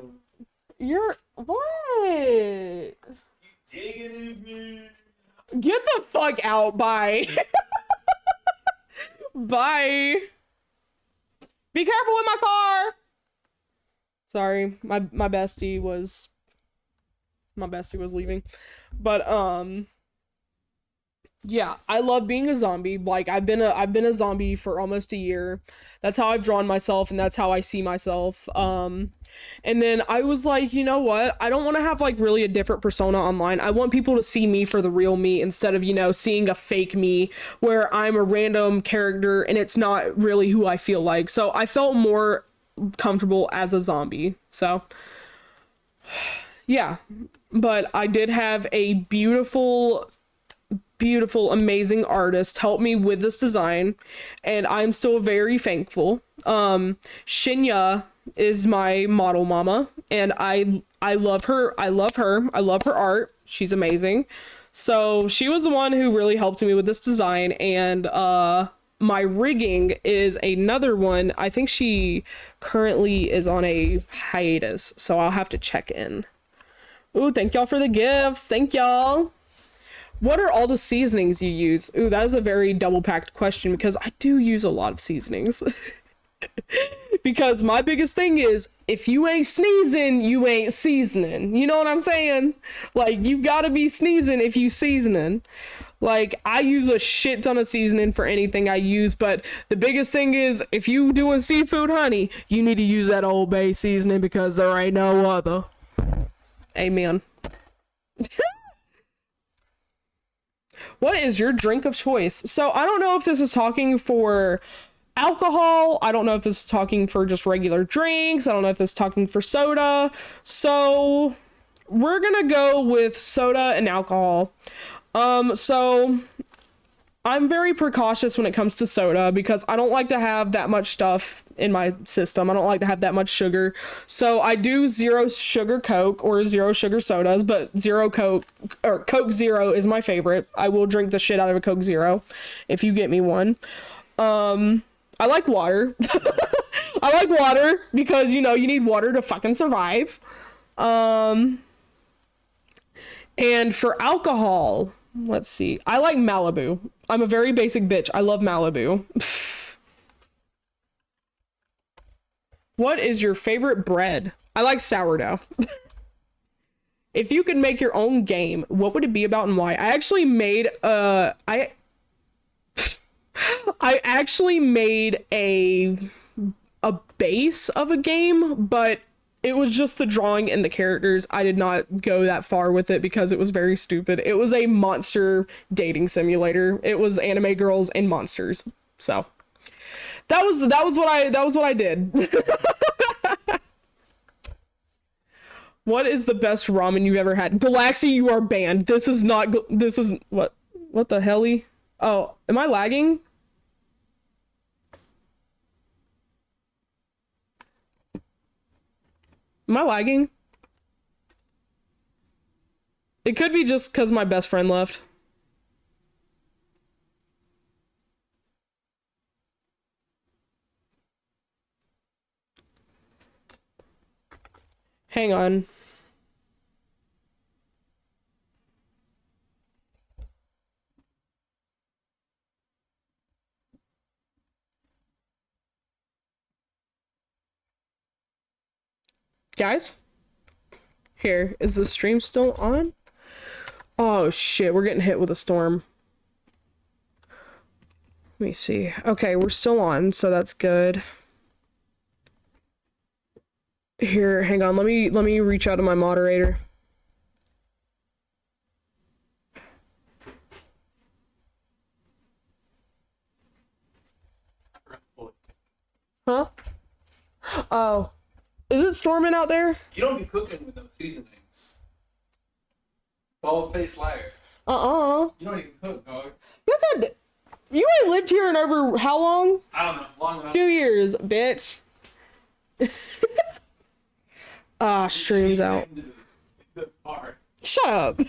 You're what? Digging at me. Get the fuck out, bye. Bye. Be careful with my car. Sorry, my bestie was leaving. But yeah, I love being a zombie. Like I've been a zombie for almost a year. That's how I've drawn myself and that's how I see myself. And then I was like, you know what? I don't want to have like really a different persona online. I want people to see me for the real me instead of, you know, seeing a fake me where I'm a random character and it's not really who I feel like. So I felt more comfortable as a zombie. So yeah, but I did have a beautiful, amazing artist help me with this design, and I'm still very thankful. Shinya is my model mama, and I love her. I love her art. She's amazing. So she was the one who really helped me with this design, and my rigging is another one. I think she currently is on a hiatus, so I'll have to check in. Ooh, thank y'all for the gifts. Thank y'all. What are all the seasonings you use? Ooh, that is a very double-packed question because I do use a lot of seasonings. Because my biggest thing is, if you ain't sneezing, you ain't seasoning. You know what I'm saying? Like, you gotta be sneezing if you seasoning. Like, I use a shit ton of seasoning for anything I use, but the biggest thing is, if you doing seafood honey, you need to use that Old Bay seasoning because there ain't no other. Amen. What is your drink of choice? So I don't know if this is talking for alcohol. I don't know if this is talking for just regular drinks. I don't know if this is talking for soda. So we're gonna go with soda and alcohol. So I'm very precautious when it comes to soda because I don't like to have that much stuff in my system. I don't like to have that much sugar. So I do 0 sugar Coke or 0 sugar sodas, but 0 Coke or Coke Zero is my favorite. I will drink the shit out of a Coke Zero if you get me one. I like water. I like water because, you know, you need water to fucking survive. And for alcohol, let's see. I like Malibu. I'm a very basic bitch. I love Malibu. What is your favorite bread? I like sourdough. If you could make your own game, what would it be about and why? I actually made I actually made a base of a game, but it was just the drawing and the characters. I did not go that far with it because it was very stupid. It was a monster dating simulator. It was anime girls and monsters. So that was what I did. What is the best ramen you've ever had? Galaxy, you are banned. This is what the helly? Oh, am I lagging? Am I lagging? It could be just because my best friend left. Hang on. Guys? Here, is the stream still on? Oh shit, we're getting hit with a storm. Let me see. Okay, we're still on, so that's good. Here, hang on. Let me reach out to my moderator. Huh? Oh. Is it storming out there? You don't be cooking with no seasonings. Bald faced liar. You You don't even cook, dog. said you ain't lived here in over how long? I don't know. Long enough. 2 years, bitch. Streams out. Shut up.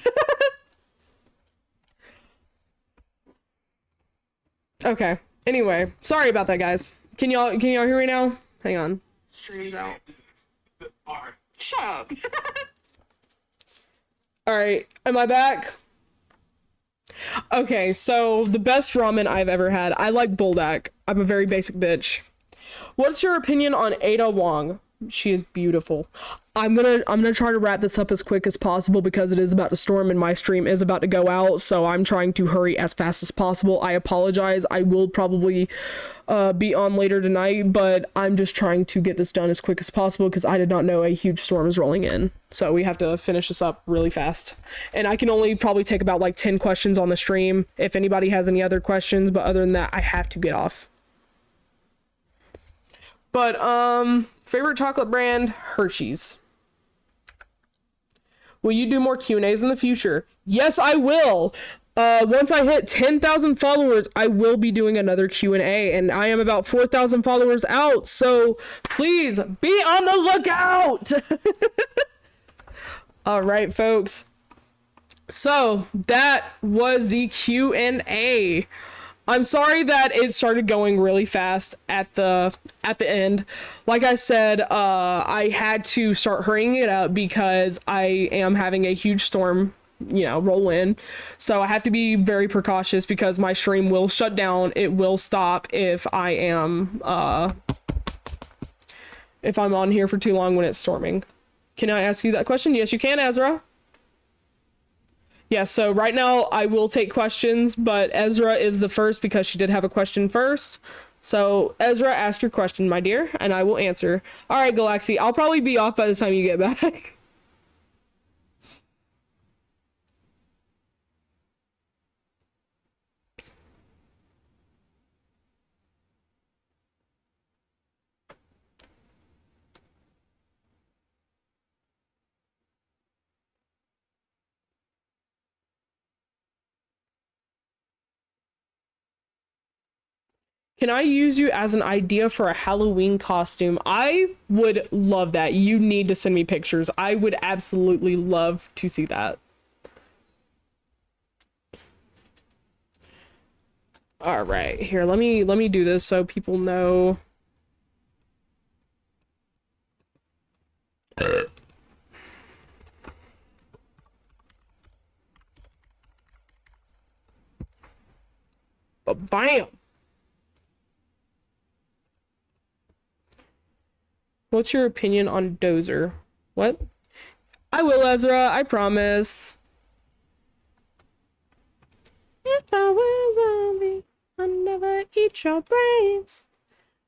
Okay. Anyway, sorry about that, guys. Can y'all hear me now? Hang on. Streams out. Shut up. All right. Am I back? Okay, so the best ramen I've ever had. I like buldak. I'm a very basic bitch. What's your opinion on Ada Wong? She is beautiful. I'm gonna try to wrap this up as quick as possible because it is about to storm and my stream is about to go out, so I'm trying to hurry as fast as possible. I apologize. I will probably be on later tonight, but I'm just trying to get this done as quick as possible because I did not know a huge storm is rolling in. So we have to finish this up really fast. And I can only probably take about like 10 questions on the stream if anybody has any other questions, but other than that, I have to get off. But favorite chocolate brand, Hershey's. Will you do more Q&As in the future? Yes, I will. Once I hit 10,000 followers, I will be doing another Q&A, and I am about 4,000 followers out, so please be on the lookout. All right, folks. So that was the Q&A. I'm sorry that it started going really fast at the end. Like I said, I had to start hurrying it up because I am having a huge storm, roll in. So I have to be very precautious because my stream will shut down. It will stop if I'm on here for too long when it's storming. Can I ask you that question? Yes, you can, Ezra. Yeah, so right now I will take questions, but Ezra is the first because she did have a question first. So Ezra, ask your question, my dear, and I will answer. All right, Galaxy, I'll probably be off by the time you get back. Can I use you as an idea for a Halloween costume? I would love that. You need to send me pictures. I would absolutely love to see that. All right, here, let me do this so people know. Bam. What's your opinion on Dozer? What? I will, Ezra. I promise. If I were a zombie, I'd never eat your brains.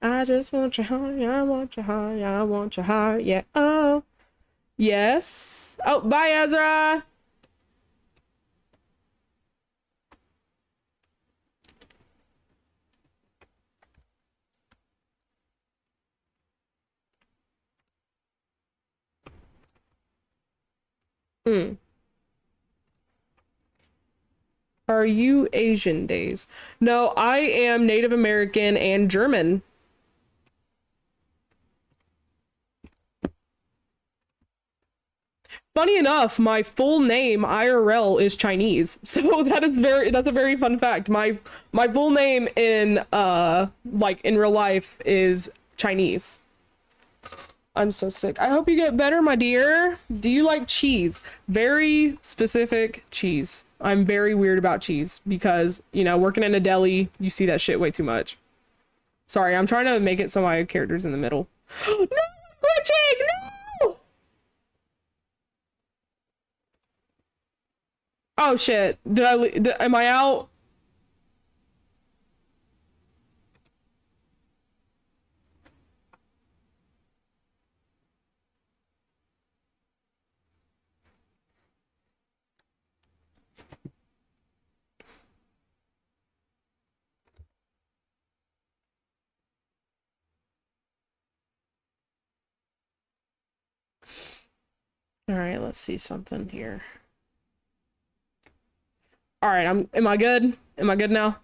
I just want your heart. I want your heart. I want your heart. Yeah. Oh. Yes. Oh, bye, Ezra. Are you Asian, Daze? No, I am Native American and German. Funny enough, my full name IRL is Chinese. So that's a very fun fact. My full name in like in real life is Chinese. I'm so sick. I hope you get better, my dear. Do you like cheese? Very specific cheese. I'm very weird about cheese because, you know, working in a deli, you see that shit way too much. Sorry, I'm trying to make it so my character's in the middle. No, I'm glitching! No! Oh shit. Am I out? All right, let's see something here. All right, am I good? Am I good now?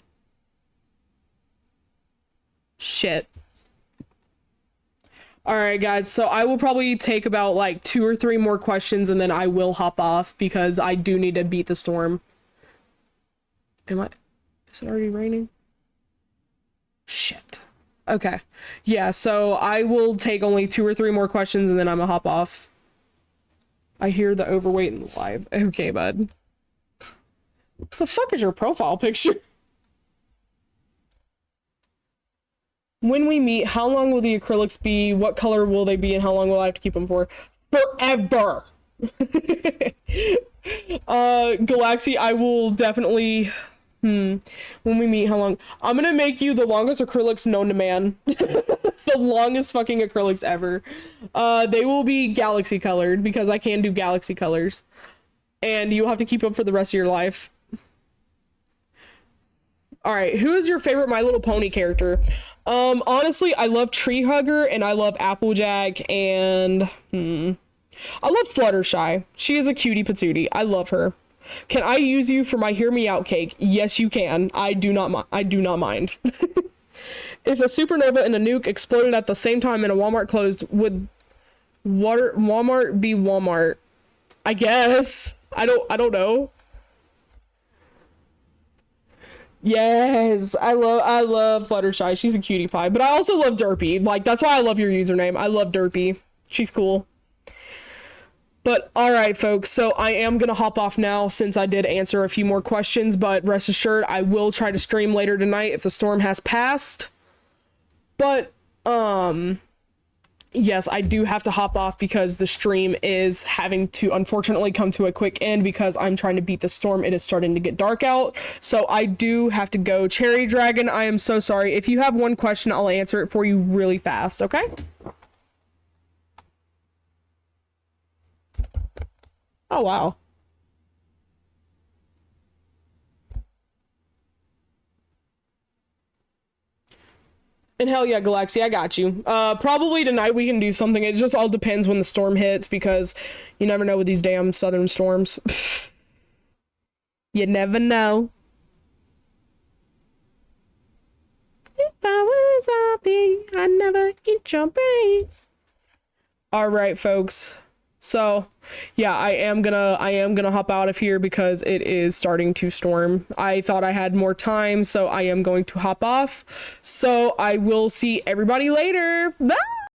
Shit. All right, guys. So I will probably take about like 2 or 3 more questions and then I will hop off because I do need to beat the storm. Is it already raining? Shit. Okay. Yeah, so I will take only 2 or 3 more questions and then I'm gonna hop off. I hear the overweight in the live. Okay, bud. What the fuck is your profile picture? When we meet, how long will the acrylics be? What color will they be? And how long will I have to keep them for? Forever! Galaxy, I will definitely... When we meet, how long? I'm gonna make you the longest acrylics known to man. The longest fucking acrylics ever. They will be galaxy colored because I can do galaxy colors. And you'll have to keep them for the rest of your life. Alright, who is your favorite My Little Pony character? Honestly, I love Tree Hugger and I love Applejack and... I love Fluttershy. She is a cutie patootie. I love her. Can I use you for my Hear Me Out cake? Yes, you can. I do not mind. If a supernova and a nuke exploded at the same time and a Walmart closed, would Walmart be Walmart? I guess. I don't know. Yes, I love Fluttershy. She's a cutie pie. But I also love Derpy. Like, that's why I love your username. I love Derpy. She's cool. But alright, folks, so I am gonna hop off now since I did answer a few more questions, but rest assured I will try to stream later tonight if the storm has passed. But, yes, I do have to hop off because the stream is having to unfortunately come to a quick end because I'm trying to beat the storm. It is starting to get dark out, so I do have to go. Cherry Dragon, I am so sorry. If you have one question, I'll answer it for you really fast, okay? Oh, wow. And hell yeah, Galaxy, I got you. Probably tonight we can do something. It just all depends when the storm hits because you never know with these damn southern storms. You never know. If I was happy, I'd never eat your brain. Alright, folks. So, yeah, I am gonna hop out of here because it is starting to storm. I thought I had more time, so I am going to hop off. So I will see everybody later. Bye!